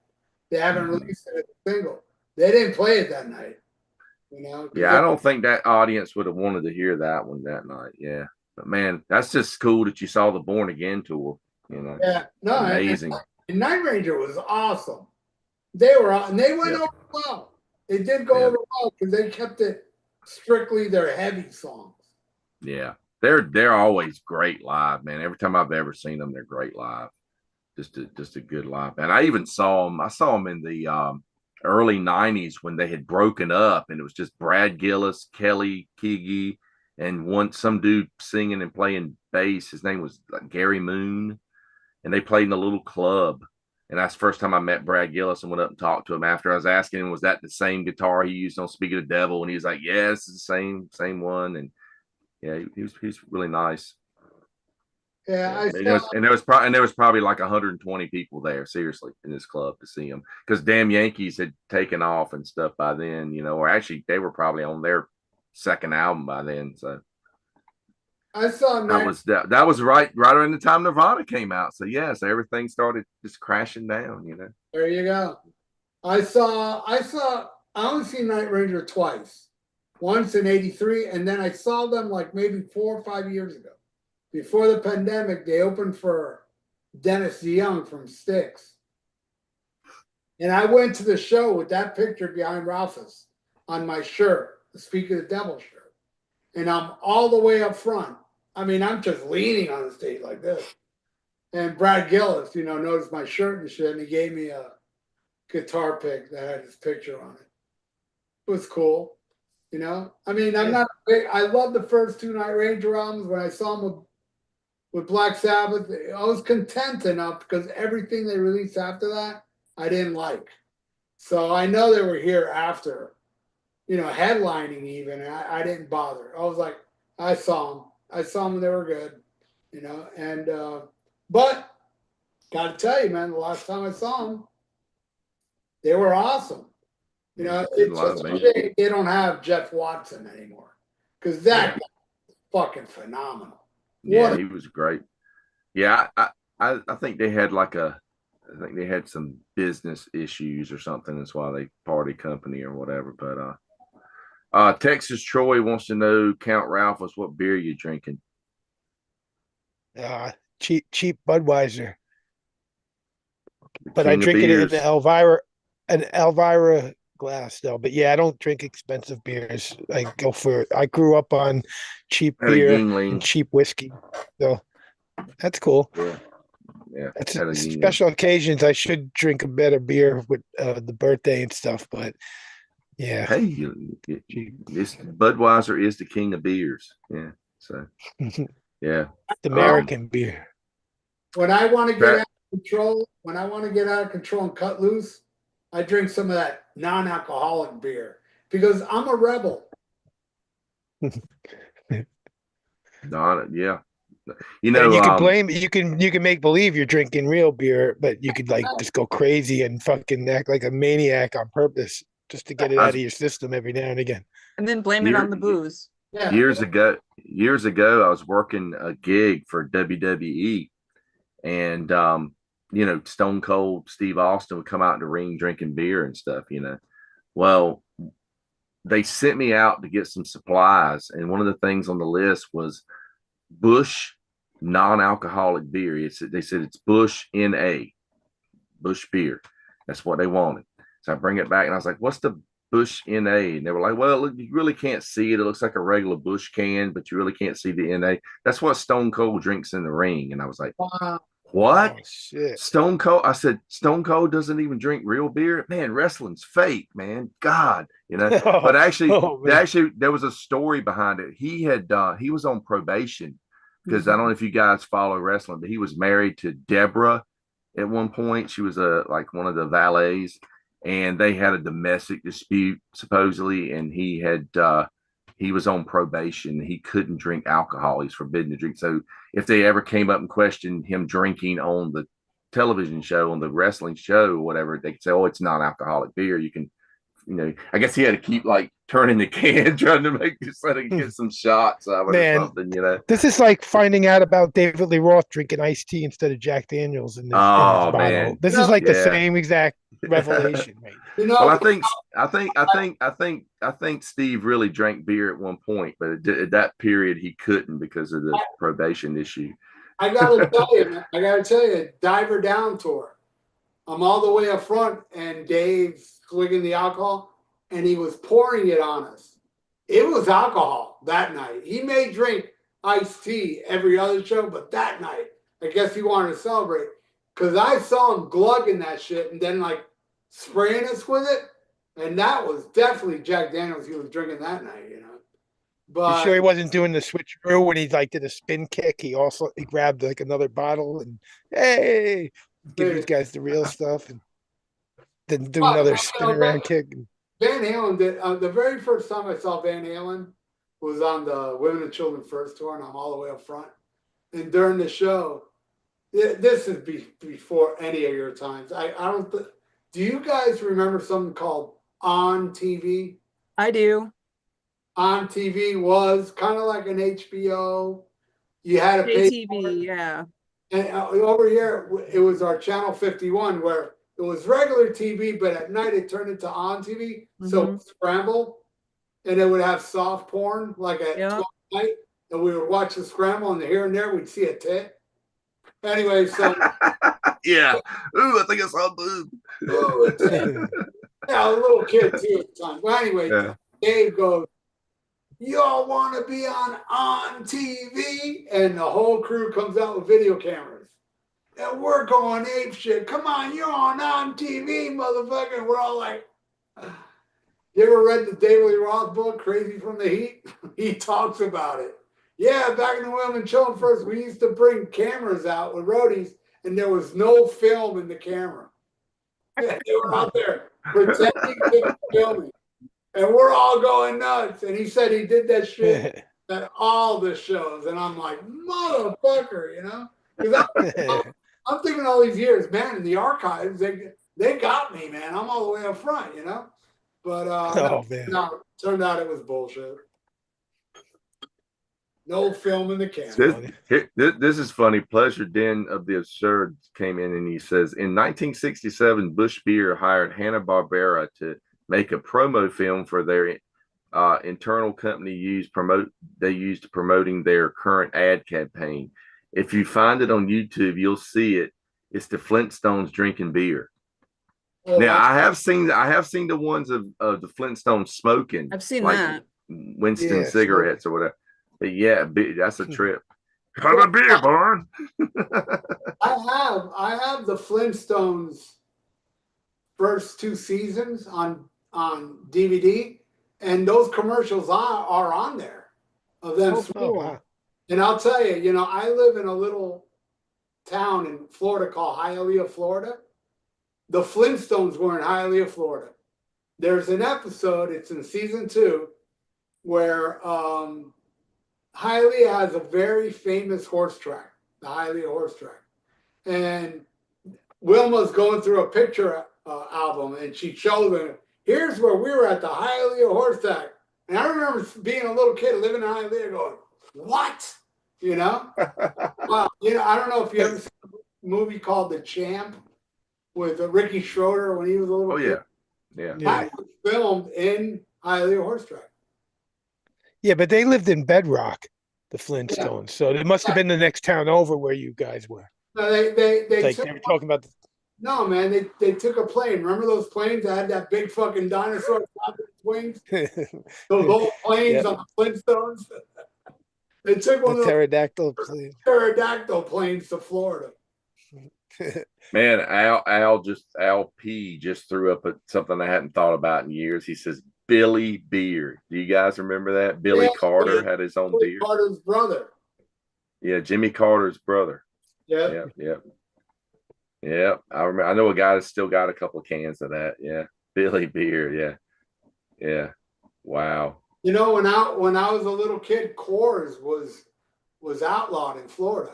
They haven't released it as a single. They didn't play it that night, you know. Yeah, I don't think that audience would have wanted to hear that one that night. Yeah, but man, that's just cool that you saw the Born Again tour. You know, yeah, no, amazing. And Night Ranger was awesome. They went over well. They did go over well because they kept it strictly their heavy songs. Yeah, they're always great live, man. Every time I've ever seen them, they're great live. Just a good live band. I even saw them. I saw them in the early 90s when they had broken up, and it was just Brad Gillis, Kelly Keagy, and some dude singing and playing bass. His name was Gary Moon, and they played in a little club. And that's the first time I met Brad Gillis and went up and talked to him after. I was asking him, was that the same guitar he used on Speak of the Devil? And he was like, yeah, it's the same one. And yeah, he's really nice. Yeah, there was probably like 120 people there, seriously, in this club to see him, because Damn Yankees had taken off and stuff by then, you know, or actually they were probably on their second album by then. So I saw that was right around the time Nirvana came out. So so everything started just crashing down, you know. There you go. I only seen Night Ranger twice. Once in '83, and then I saw them like maybe 4 or 5 years ago. Before the pandemic, they opened for Dennis DeYoung from Styx. And I went to the show with that picture behind Ralphus on my shirt, the Speak of the Devil shirt. And I'm all the way up front. I mean, I'm just leaning on the stage like this. And Brad Gillis, you know, noticed my shirt and shit, and he gave me a guitar pick that had his picture on it. It was cool. You know, I mean, I love the first two Night Ranger albums. When I saw them with Black Sabbath, I was content enough because everything they released after that, I didn't like. So I know they were here after, you know, headlining even. I didn't bother. I was like, I saw them and they were good, you know. And, but got to tell you, man, the last time I saw them, they were awesome. You know, it's just a shame they don't have Jeff Watson anymore, because that guy was fucking phenomenal. Yeah, he was great. Yeah, I think they had some business issues or something. That's why they party company or whatever. But Texas Troy wants to know, Count Ralphus, what beer you drinking? Cheap Budweiser. but I king of drink it in beers. an Elvira glass though. But yeah, I don't drink expensive beers. I grew up on cheap Had a beer and Yingling. cheap whiskey. So that's cool. Yeah, yeah. That's Had a Yingling. special occasions. I should drink a better beer with the birthday and stuff. But yeah, Hey, this Budweiser is the king of beers. Yeah. So yeah. American beer. When I want to get That- out of control, and cut loose, I drink some of that non-alcoholic beer because I'm a rebel. Yeah. And you can you can make believe you're drinking real beer, but you could like just go crazy and fucking act like a maniac on purpose just to get it out of your system every now and again. And then blame it on the booze. Yeah. Years ago, I was working a gig for WWE, and Stone Cold Steve Austin would come out in the ring drinking beer and stuff. Well, they sent me out to get some supplies, and one of the things on the list was Bush non-alcoholic beer. They said it's Bush NA, Bush beer. That's what they wanted. So I bring it back, and I was like, "What's the Bush NA?" And they were like, "Well, look, you really can't see it. It looks like a regular Bush can, but you really can't see the NA. That's what Stone Cold drinks in the ring." And I was like, Wow. "What? Oh, shit. Stone Cold?" I said, "Stone Cold doesn't even drink real beer. Man, wrestling's fake, man. God, But actually, there was a story behind it. He was on probation because I don't know if you guys follow wrestling, but he was married to Deborah at one point. She was like one of the valets, and they had a domestic dispute supposedly, and he was on probation. He couldn't drink alcohol. He's forbidden to drink. So if they ever came up and questioned him drinking on the television show, on the wrestling show or whatever, they could say, "Oh, it's non-alcoholic beer. You can," I guess he had to keep like turning the can, trying to make it so to get some shots of it or something, This is like finding out about David Lee Roth drinking iced tea instead of Jack Daniels in his bottle. Man. This is like the same exact revelation, right? Well, I think Steve really drank beer at one point, but at that period he couldn't because of the probation issue. I gotta tell you, Diver Down tour. I'm all the way up front, and Dave's swigging the alcohol, and he was pouring it on us. It was alcohol that night. He may drink iced tea every other show, but that night, I guess he wanted to celebrate. Because I saw him glugging that shit and then like spraying us with it. And that was definitely Jack Daniels he was drinking that night, But you sure he wasn't doing the switcheroo when he like did a spin kick? He grabbed like another bottle and hey, give these guys the real stuff, and then do another spin around kick. Van Halen did the very first time I saw Van Halen was on the Women and Children First tour, and I'm all the way up front. And during the show, this is before any of your times. I don't. Do you guys remember something called On TV? I do. On TV was kind of like an HBO. You had to pay TV, yeah. And over here, it was our channel 51 where it was regular TV, but at night it turned into On TV. So Scramble, and it would have soft porn like at 12 night, and we would watch the Scramble, and here and there we'd see a tit. Anyway, so yeah. Ooh, I think I saw a boob. Yeah, a little kid too at the time. Well, anyway, Dave goes, "Y'all want to be on TV?" And the whole crew comes out with video cameras. And we're going ape shit. Come on, you're on TV, motherfucker. And we're all like, you ever read the David Lee Roth book, Crazy from the Heat? He talks about it. Yeah, back in the Women and Children First, we used to bring cameras out with roadies, and there was no film in the camera. Yeah, they were out there pretending to be filming. And we're all going nuts. And he said he did that shit at all the shows. And I'm like, motherfucker, Because I'm thinking all these years, man, in the archives, they got me, man. I'm all the way up front, But no, turned out it was bullshit. No film in the camera. This is funny. Pleasure Den of the Absurd came in and he says, in 1967, Bush Beer hired Hanna-Barbera to make a promo film for their internal company used promoting their current ad campaign. If you find it on YouTube, you'll see it. It's the Flintstones drinking beer. Oh, Now I have seen the ones of the Flintstones smoking. I've seen like that. Winston Yeah, cigarettes or whatever. But yeah, that's a trip. Have a beer, Barn. I have the Flintstones first 2 seasons on DVD, and those commercials are on there of them Oh, smoking. wow. And I'll tell you, you know, I live in a little town in Florida called Hialeah, Florida. The Flintstones were in Hialeah, Florida. There's an episode, it's in season 2, where Hialeah has a very famous horse track, the Hialeah horse track. And Wilma's going through a picture album, and she shows them, here's where we were at the Hialeah horse track. And I remember being a little kid living in Hialeah going, what? You know? Well, you know, I don't know if you ever seen a movie called The Champ with Ricky Schroeder when he was a little kid. Yeah. That was filmed in Hialeah horse track. Yeah, but they lived in Bedrock, the Flintstones. Yeah. So it must have been the next town over where you guys were. No, they like they were talking about. No, man, they took a plane. Remember those planes that had that big fucking dinosaur wings? Those old planes on the Flintstones. They took one of pterodactyl planes to Florida. Man, Al P just threw up something I hadn't thought about in years. He says Billy Beer. Do you guys remember that? Billy Carter had his own beer. Carter's brother. Yeah, Jimmy Carter's brother. Yeah. Yeah. I remember. I know a guy that's still got a couple of cans of that. Yeah, Billy Beer. Yeah. Wow. You know, when I was a little kid, Coors was outlawed in Florida.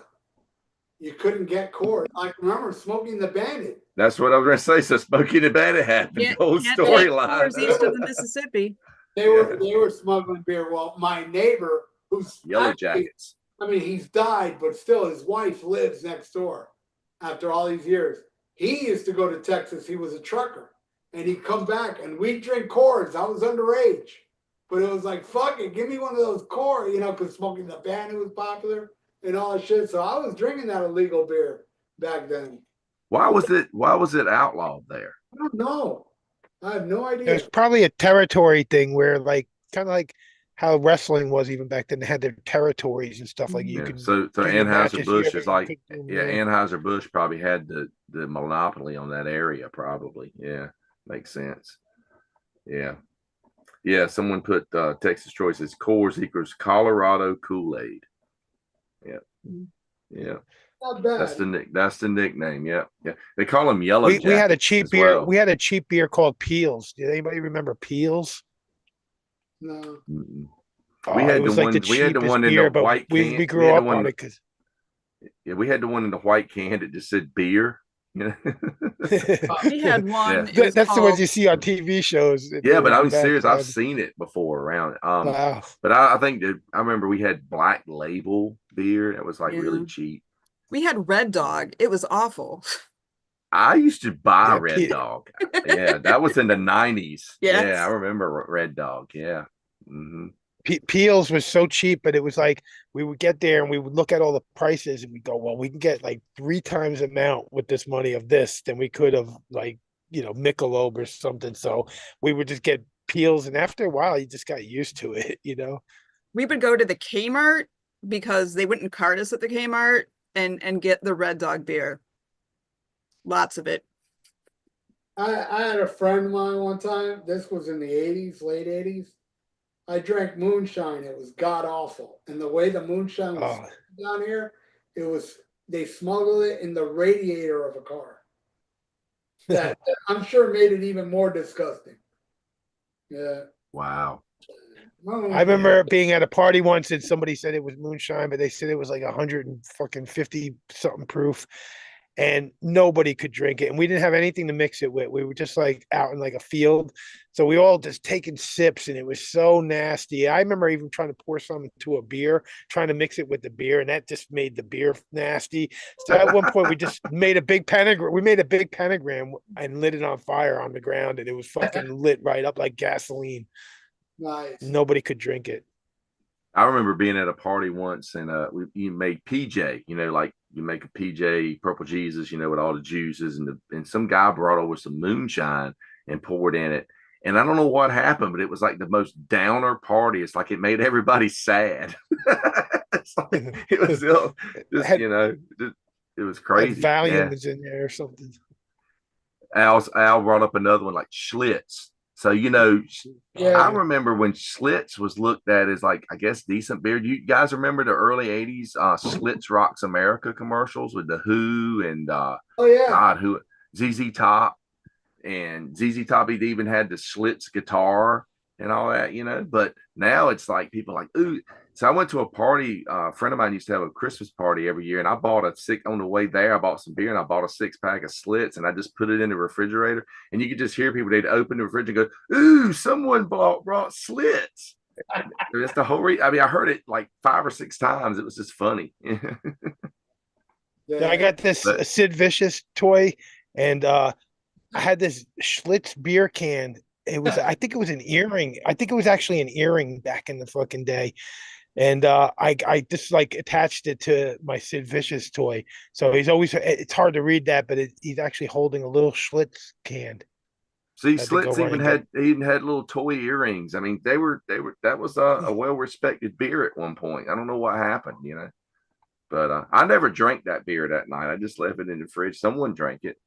You couldn't get Coors. I remember Smoking the Bandit. That's what I was going to say. So Smoking the Bandit happened. Old storyline. East of the Mississippi. They were smuggling beer. Well, my neighbor, who's Yellow Jackets. I mean, he's died, but still, his wife lives next door. After all these years, he used to go to Texas. He was a trucker, and he'd come back, and we'd drink Coors. I was underage, but it was like, fuck it, give me one of those Coors, you know, because Smoking the Bandit was popular and all that shit. So I was drinking that illegal beer back then. Why was it outlawed there? I don't know. I have no idea. It's probably a territory thing where, like, kind of like how wrestling was even back then. They had their territories and stuff like you could. So Anheuser-Busch is like, Anheuser-Busch probably had the monopoly on that area. Probably, yeah, makes sense. Yeah. Someone put Texas Choices Coors equals Colorado Kool-Aid. Yeah. Not bad. That's the nickname. Yeah. They call them Yellow Jackets. We had a cheap beer. Well. We had a cheap beer called Peels. Did anybody remember Peels? No. We had the one in the white can. We grew up on it because. Yeah, we had the one in the white can that just said beer. We had one. Yeah. That's the ones you see on TV shows. Yeah, but I'm serious. I've seen it before around. Wow. But I think that I remember we had Black Label beer that was like really cheap. We had Red Dog. It was awful. I used to buy Red Dog. Yeah, that was in the 90s. Yes. Yeah, I remember Red Dog. Yeah. Mm-hmm. Peels was so cheap, but it was like we would get there and we would look at all the prices and we go, well, we can get like 3 times the amount with this money of this than we could have, like, you know, Michelob or something. So we would just get Peels, and after a while, you just got used to it, you know. We would go to the Kmart because they wouldn't card us at the Kmart and get the Red Dog beer. Lots of it. I had a friend of mine one time. This was in the 80s, late 80s. I drank moonshine. It was god awful. And the way the moonshine was down here, they smuggled it in the radiator of a car. That I'm sure made it even more disgusting. Yeah. Wow. I remember being at a party once and somebody said it was moonshine, but they said it was like 150 something proof. And nobody could drink it. And we didn't have anything to mix it with. We were just like out in like a field. So we all just taking sips and it was so nasty. I remember even trying to pour some into a beer, trying to mix it with the beer. And that just made the beer nasty. So at one point we just made a big pentagram. We made a big pentagram and lit it on fire on the ground. And it was fucking lit right up like gasoline. Nice. Nobody could drink it. I remember being at a party once, and you made PJ, like you make a PJ Purple Jesus, with all the juices, and some guy brought over some moonshine and poured in it. And I don't know what happened, but it was like the most downer party. It's like it made everybody sad. It's like it was just, it was crazy. Valium Yeah. is in there or something. Al brought up another one like Schlitz. So I remember when Schlitz was looked at as like, I guess, decent beer. Do you guys remember the early '80s Schlitz Rocks America commercials with the Who and God, who ZZ Top, and ZZ Top even had the Schlitz guitar and all that, But now it's like people like, ooh. So I went to a party. A friend of mine used to have a Christmas party every year, and I bought on the way there. I bought some beer and I bought a 6-pack of Schlitz, and I just put it in the refrigerator. And you could just hear people, they'd open the refrigerator and go, ooh, someone brought Schlitz. That's the whole I mean, I heard it like 5 or 6 times. It was just funny. Yeah, I got this Sid Vicious toy, and I had this Schlitz beer can. I think it was an earring. I think it was actually an earring back in the fucking day. And I just like attached it to my Sid Vicious toy. So it's hard to read that, but he's actually holding a little Schlitz can. See, Schlitz even had little toy earrings. I mean, that was a well-respected beer at one point. I don't know what happened, but I never drank that beer that night. I just left it in the fridge. Someone drank it.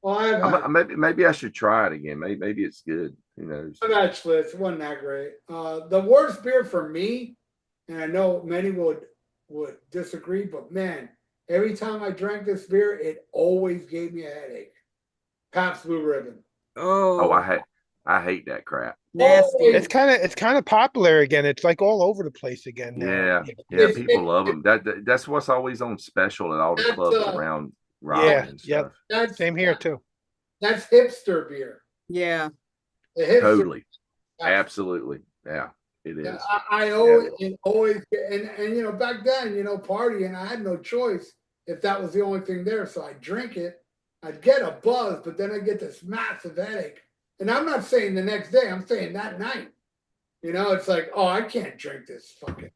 Well, maybe I should try it again. Maybe it's good. Who knows? I've had Schlitz. It wasn't that great. The worst beer for me, and I know many would disagree, but man, every time I drank this beer, it always gave me a headache. Pabst Blue Ribbon. Oh, I hate that crap. Nasty. It's kind of popular again. It's like all over the place again now. Yeah, people love them. That's what's always on special at all the clubs around Raleigh and stuff. Same here too. That's hipster beer. Yeah. Totally. Absolutely. Yeah. It is. Yeah, I always and back then, partying, I had no choice if that was the only thing there. So I'd drink it, I'd get a buzz, but then I'd get this massive headache. And I'm not saying the next day, I'm saying that night. It's like, oh, I can't drink this fucking.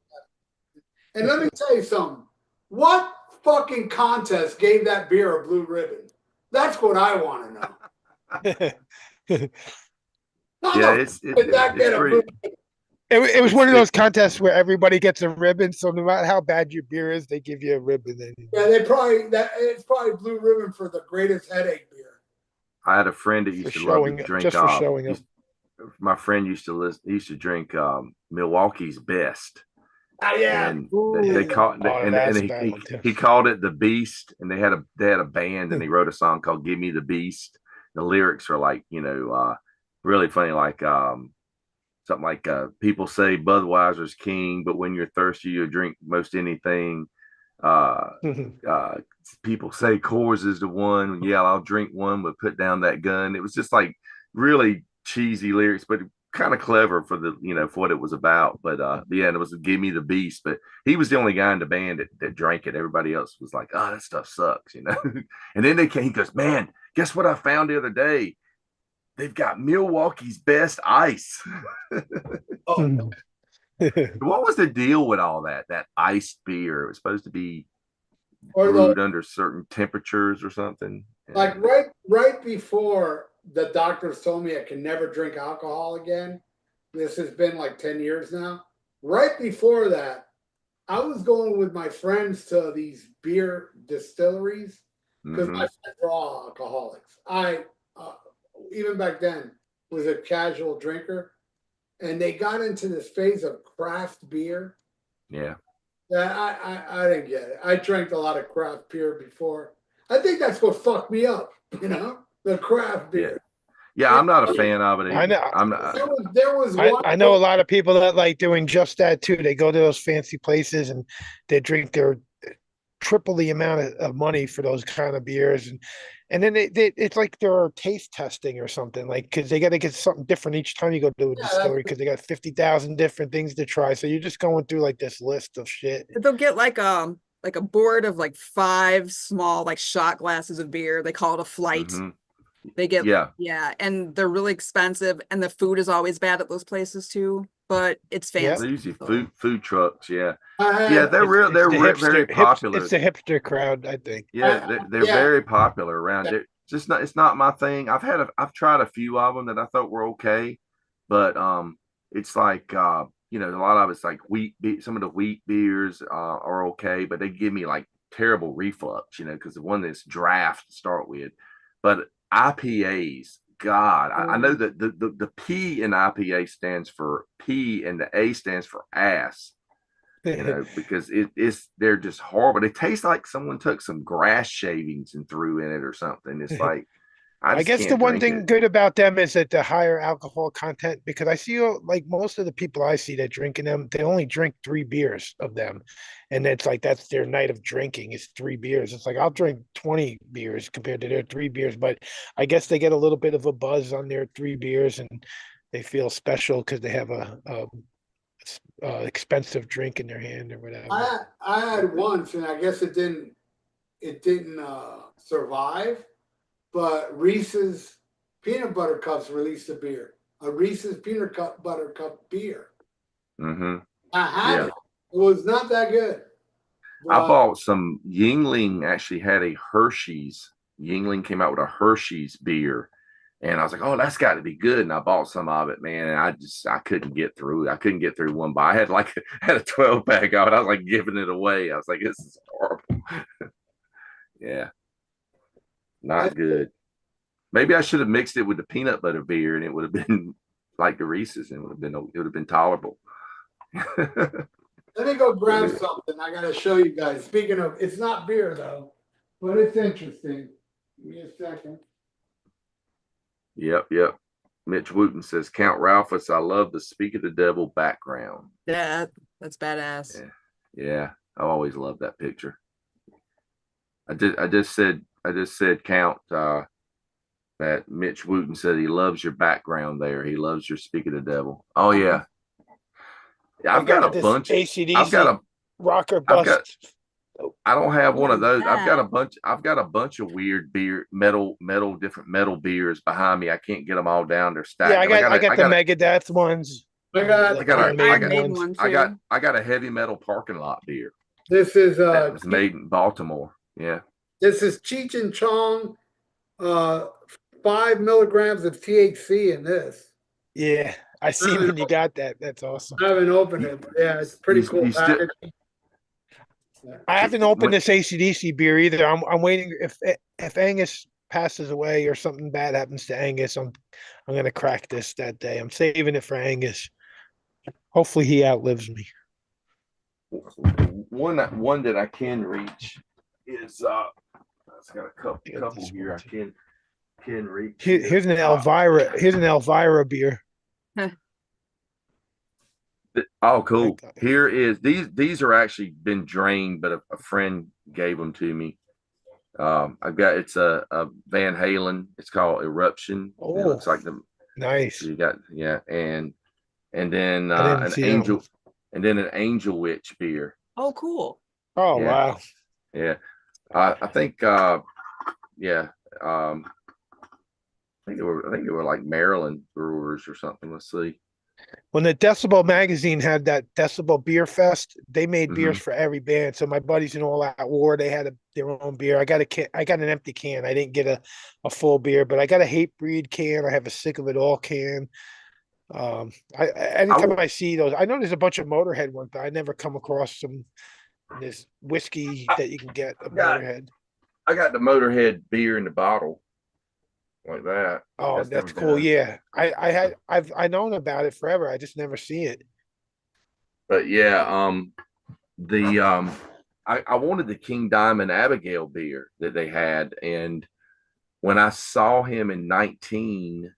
And let me tell you something. What fucking contest gave that beer a blue ribbon? That's what I want to know. It's pretty. It was one of those contests where everybody gets a ribbon. So no matter how bad your beer is, they give you a ribbon. Yeah, it's probably blue ribbon for the greatest headache beer. I had a friend that used to love to drink. Just for showing up. My friend used to drink Milwaukee's Best. Yeah. And they called he called it the Beast, and they had a band, and they wrote a song called "Give Me the Beast." The lyrics are like, really funny, like something like people say Budweiser's king, but when you're thirsty, you drink most anything. People say Coors is the one. Yeah, I'll drink one, but put down that gun. It was just like really cheesy lyrics, but kind of clever for for what it was about. But it was "Give Me the Beast." But he was the only guy in the band that drank it. Everybody else was like, "Oh, that stuff sucks," And then he goes, "Man, guess what I found the other day? They've got Milwaukee's Best Ice." Oh. What was the deal with all that iced beer? It was supposed to be brewed under certain temperatures or something. Like right before the doctors told me I can never drink alcohol again. This has been like 10 years now. Right before that, I was going with my friends to these beer distilleries because my friends were all alcoholics. I even back then was a casual drinker, and they got into this phase of craft beer. Yeah. I didn't get it. I drank a lot of craft beer before. I think that's what fucked me up, the craft beer. Yeah, I'm not a fan of it. I know. I'm not. I know a lot of people that like doing just that too. They go to those fancy places and they drink their triple the amount of money for those kind of beers, and then it's like they're taste testing or something, like because they got to get something different each time you go to a distillery because they got 50,000 different things to try. So you're just going through like this list of shit. They'll get like a board of like 5 small like shot glasses of beer. They call it a flight. Mm-hmm. They get and they're really expensive, and the food is always bad at those places too. but it's Yeah. fancy. These are so. food trucks. Yeah, I yeah, had, they're real. It's They're the very popular. It's the hipster crowd, I think. Yeah, they're yeah, very popular around it. Just not. It's not my thing. I've tried a few of them that I thought were okay, but it's like a lot of it's like some of the wheat beers are okay, but they give me like terrible reflux, because the one that's draft to start with, but IPAs. God, I know that the P in IPA stands for P and the A stands for ass. Because they're just horrible. They taste like someone took some grass shavings and threw in it or something. It's like I I just guess the can't one drink thing it. good about them is that the higher alcohol content, because I see like most of the people I see that drinking them, they only drink 3 beers of them. And it's like that's their night of drinking is 3 beers. It's like I'll drink 20 beers compared to their 3 beers, but I guess they get a little bit of a buzz on their 3 beers and they feel special because they have a expensive drink in their hand or whatever. I had once, and I guess it didn't survive. But Reese's Peanut Butter Cups released a beer, a Reese's Butter Cup beer. Mm-hmm. I had it. It was not that good. I bought some. Yingling actually had a Hershey's. Yingling came out with a Hershey's beer. And I was like, oh, that's got to be good. And I bought some of it, man. And I couldn't get through it. I couldn't get through one buy. I had had a 12-pack of it. I was like giving it away. I was like, this is horrible. Yeah. Not good. Maybe I should have mixed it with the peanut butter beer and it would have been like the Reese's and it would have been tolerable. Let me go grab something. I got to show you guys. Speaking of, it's not beer though, but it's interesting. Give me a second. Yep. Mitch Wooten says, Count Ralphus, I love the Speak of the Devil background. Yeah, that's badass. Yeah. I always loved that picture. I just said Count that Mitch Wooten said he loves your background there. He loves your Speak of the Devil. Oh yeah. I've got a bunch. AC/DC I've got a rocker bust. I don't have one of those. That? I've got a bunch of weird different metal beers behind me. I can't get them all down. They're stacked. Yeah, I got the Megadeth ones. I got Iron Maiden one too. I got a heavy metal parking lot beer. This is that was made in Baltimore. Yeah. This is Cheech and Chong, 5 milligrams of THC in this. Yeah, I see when you got that. That's awesome. I haven't opened it, but yeah, it's pretty cool package. I haven't opened this AC/DC beer either. I'm waiting if Angus passes away or something bad happens to Angus, I'm gonna crack this that day. I'm saving it for Angus. Hopefully he outlives me. One that I can reach is it's got a couple here I can reach. Here's an Elvira. Here's an Elvira beer. Oh, cool. Here is these are actually been drained, but a friend gave them to me. I've got it's a Van Halen. It's called Eruption. Oh, it looks like nice. You got and then an Angel and then an Angel Witch beer. Oh, cool. Oh yeah. Wow. Yeah. I think I think they were like Maryland brewers or something. Let's see. When the Decibel magazine had that Decibel Beer Fest, they made beers for every band. So my buddies in All Out War, they had their own beer. I got an empty can. I didn't get a full beer, but I got a Hatebreed can. I have a Sick of It All can. Anytime I see those, I know there's a bunch of Motorhead ones, but I never come across this whiskey that you can get a Motorhead. I got the Motorhead beer in the bottle. Like that. Oh, that's cool. Yeah. I've known about it forever. I just never see it. But yeah, I wanted the King Diamond Abigail beer that they had, and when I saw him in 19,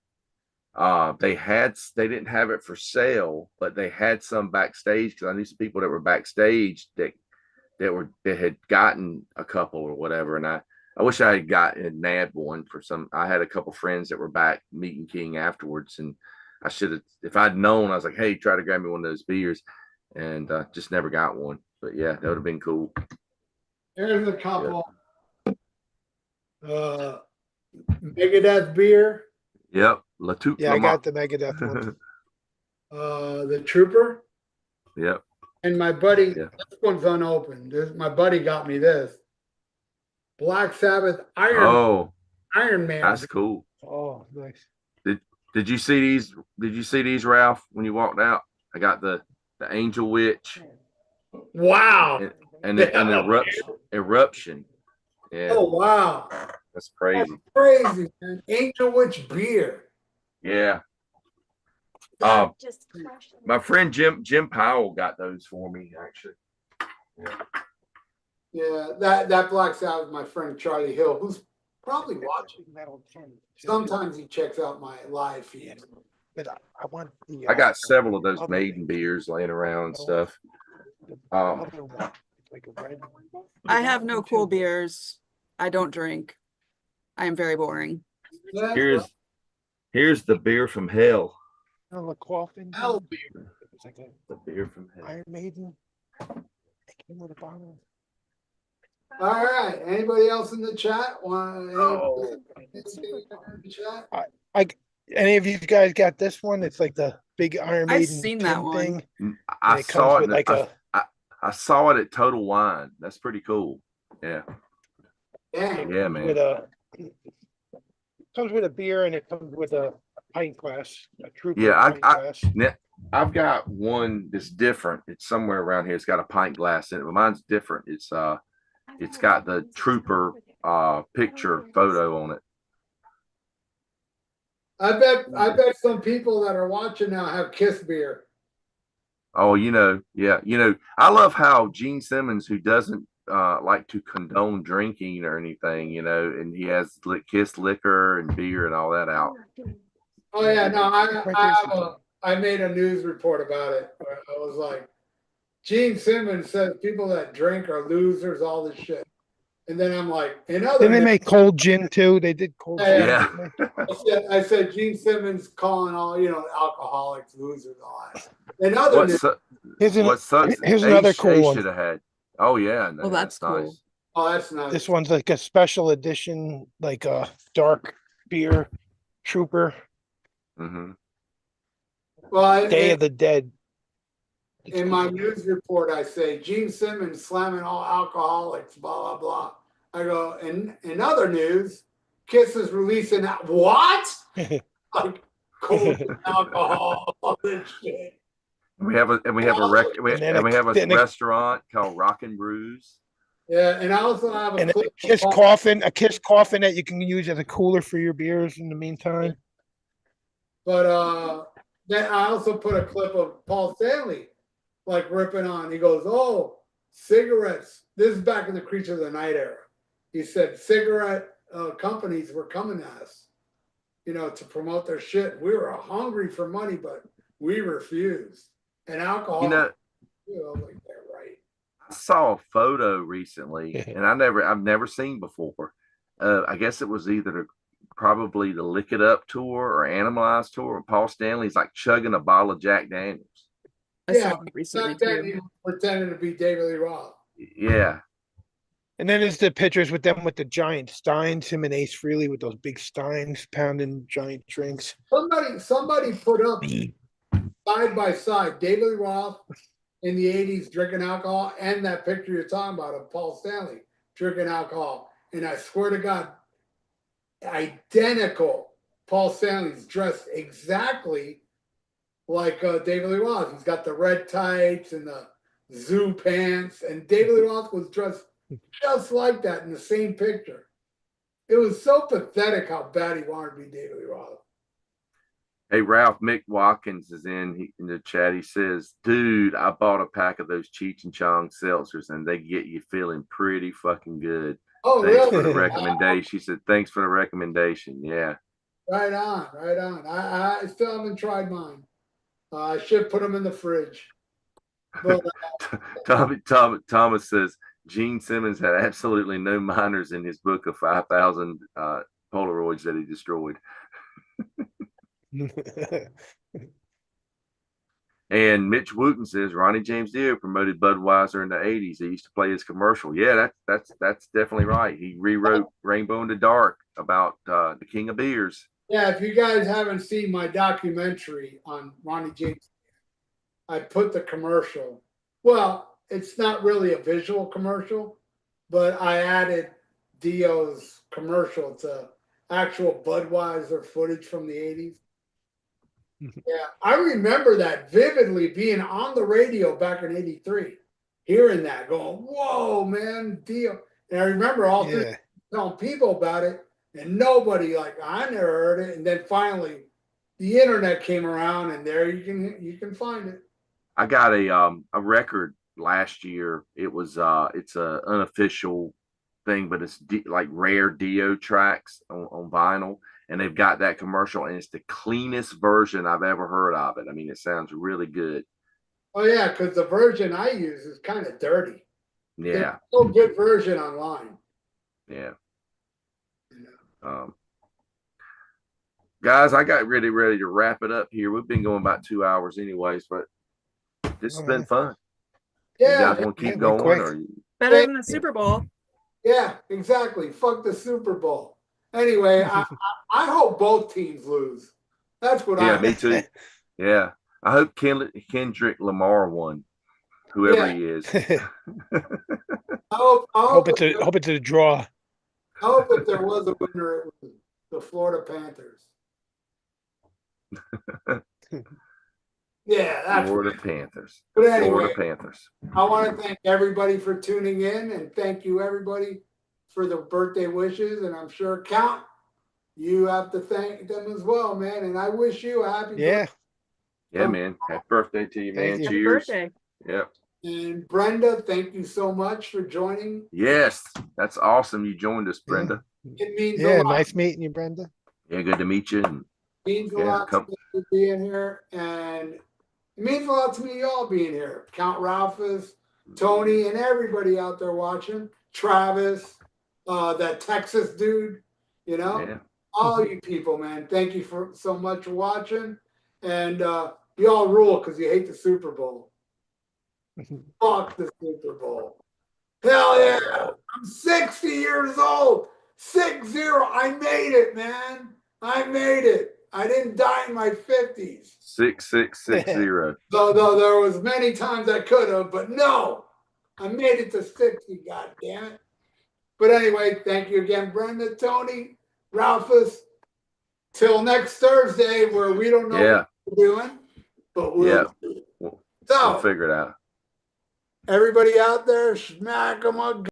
they didn't have it for sale, but they had some backstage because I knew some people that were backstage that had gotten a couple or whatever, and I wish I had nabbed one for some. I had a couple friends that were back meeting King afterwards, and I should have, if I'd known, I was like, hey, try to grab me one of those beers, and just never got one. But yeah, that would have been cool. There's a couple. Yeah. Megadeth beer. Yep. Yeah, I got the Megadeth one. the Trooper. Yep. And my buddy, Yeah. this one's unopened. My buddy got me this Black Sabbath Oh, Iron Man. that's cool. Oh, nice. Did you see these? Did you see these, Ralph, when you walked out? I got the Angel Witch Wow. and the eruption. Yeah. Oh wow. That's crazy. That's crazy, man. Angel Witch beer. Yeah. My friend Jim Powell got those for me, actually. Yeah, that Black Sabbath, my friend Charlie Hill, who's probably watching. Sometimes he checks out my live feed. But I want the. I got several of those Maiden beers laying around and stuff. I have no cool beers. I don't drink. I am very boring. Here's the beer from hell. The coffin. Hell beer. It's like The beer from hell. Iron Maiden. It came with a bottle. All right. Anybody else in the chat? Any of you guys got this one? It's like the big Iron Maiden. I've seen that one. Thing. I saw it. Like I saw it at Total Wine. That's pretty cool. Yeah. Yeah, man. Comes with a beer and it comes with a pint glass. A true Yeah, glass. I've got one that's different. It's somewhere around here. It's got a pint glass in it, but mine's different. It's got the Trooper picture photo on it. I bet some people that are watching now have Kiss beer. Oh, yeah. I love how Gene Simmons, who doesn't like to condone drinking or anything, and he has Kiss liquor and beer and all that out. Oh yeah, no, I made a news report about it. I was like, Gene Simmons says people that drink are losers, all this shit. And then I'm like, Didn't they make cold gin too? They did cold gin. Yeah. I said Gene Simmons calling all alcoholics losers, all that. And other here's another cool one. Should have had. Oh yeah, no, that's cool. nice. Oh, that's nice. This one's like a special edition, like a dark beer Trooper. Mm-hmm. Well, Day of the Dead. In my news report, I say Gene Simmons slamming all alcoholics, blah blah blah. I go, and in other news, Kiss is releasing what? Like cold alcohol, all this shit. We have a restaurant called Rock and Brews. Yeah, and I also have a Kiss coffin that you can use as a cooler for your beers in the meantime. But then I also put a clip of Paul Stanley like ripping on. He goes, "Oh, cigarettes." This is back in the Creature of the Night era. He said cigarette companies were coming at us, to promote their shit. We were hungry for money, but we refused. And alcohol. Like that, right? I saw a photo recently, and I've never seen before. I guess it was either probably the Lick It Up tour or Animalize tour. And Paul Stanley's like chugging a bottle of Jack Daniels. I saw it recently too. Pretending to be David Lee Roth. Yeah. And then there's the pictures with them with the giant steins, him and Ace Frehley with those big steins pounding giant drinks. Somebody put up side by side David Lee Roth in the 80s drinking alcohol and that picture you're talking about of Paul Stanley drinking alcohol. And I swear to God, identical. Paul Stanley's dressed exactly like David Lee Roth. He's got the red tights and the zoo pants, and David Lee Roth was dressed just like that in the same picture. It was so pathetic how bad he wanted to be David Lee Roth. Hey, Ralph, Mick Watkins is in the chat. He says, dude, I bought a pack of those Cheech and Chong seltzers, and they get you feeling pretty fucking good. Oh, thanks really? For the recommendation. She said, thanks for the recommendation. Yeah. Right on. I still haven't tried mine. I should put them in the fridge. But, Thomas says, Gene Simmons had absolutely no minors in his book of 5,000 Polaroids that he destroyed. And Mitch Wooten says Ronnie James Dio promoted Budweiser in the 80s. He used to play his commercial. Yeah, that's definitely right. He rewrote Rainbow in the Dark about the King of Beers. Yeah, if you guys haven't seen my documentary on Ronnie James I put the commercial. Well, it's not really a visual commercial, but I added Dio's commercial to actual Budweiser footage from the 80s. Yeah, I remember that vividly being on the radio back in '83, hearing that, going, "Whoa, man, Dio!" And I remember all through telling people about it, and nobody like I never heard it. And then finally, the internet came around, and there you can find it. I got a record last year. It was it's a unofficial thing, but it's like rare Dio tracks on vinyl, and they've got that commercial, and it's the cleanest version I've ever heard of it. I mean, it sounds really good. Oh yeah, because the version I use is kind of dirty. Yeah, there's no good version online. Yeah. Guys, I got ready to wrap it up here. We've been going about 2 hours anyways, but this has been fun. Yeah, you guys want to keep going? Or better than the Super Bowl. Yeah, exactly. Fuck the Super Bowl. Anyway, I hope both teams lose. That's what I. Yeah, me too. Yeah, I hope Kendrick Lamar won, whoever he is. I hope it's a draw. I hope if there was a winner, it was the Florida Panthers. Yeah, that's Florida Panthers. But anyway, Florida Panthers. I want to thank everybody for tuning in, and thank you everybody for the birthday wishes. And I'm sure Count, you have to thank them as well, man. And I wish you a happy birthday. Yeah, man. Happy birthday to you, man. Thank you. Cheers. Happy birthday. Yep. And Brenda, thank you so much for joining. Yes, that's awesome. You joined us, Brenda. It means a lot. Nice meeting you, Brenda. Yeah, good to meet you. And It means a lot to me being here, and it means a lot to me y'all being here. Count Ralphus, Tony, and everybody out there watching. Travis, that Texas dude, all you people, man. Thank you for so much for watching, and y'all rule because you hate the Super Bowl. Fuck the Super Bowl. Hell yeah! I'm 60 years old. 60. I made it, man. I made it. I didn't die in my 50s. 6660. Though there was many times I could have, but no, I made it to 60. God damn it! But anyway, thank you again, Brenda, Tony, Ralphus. Till next Thursday, where we don't know what we're doing, but we'll figure it out. Everybody out there, smack them up.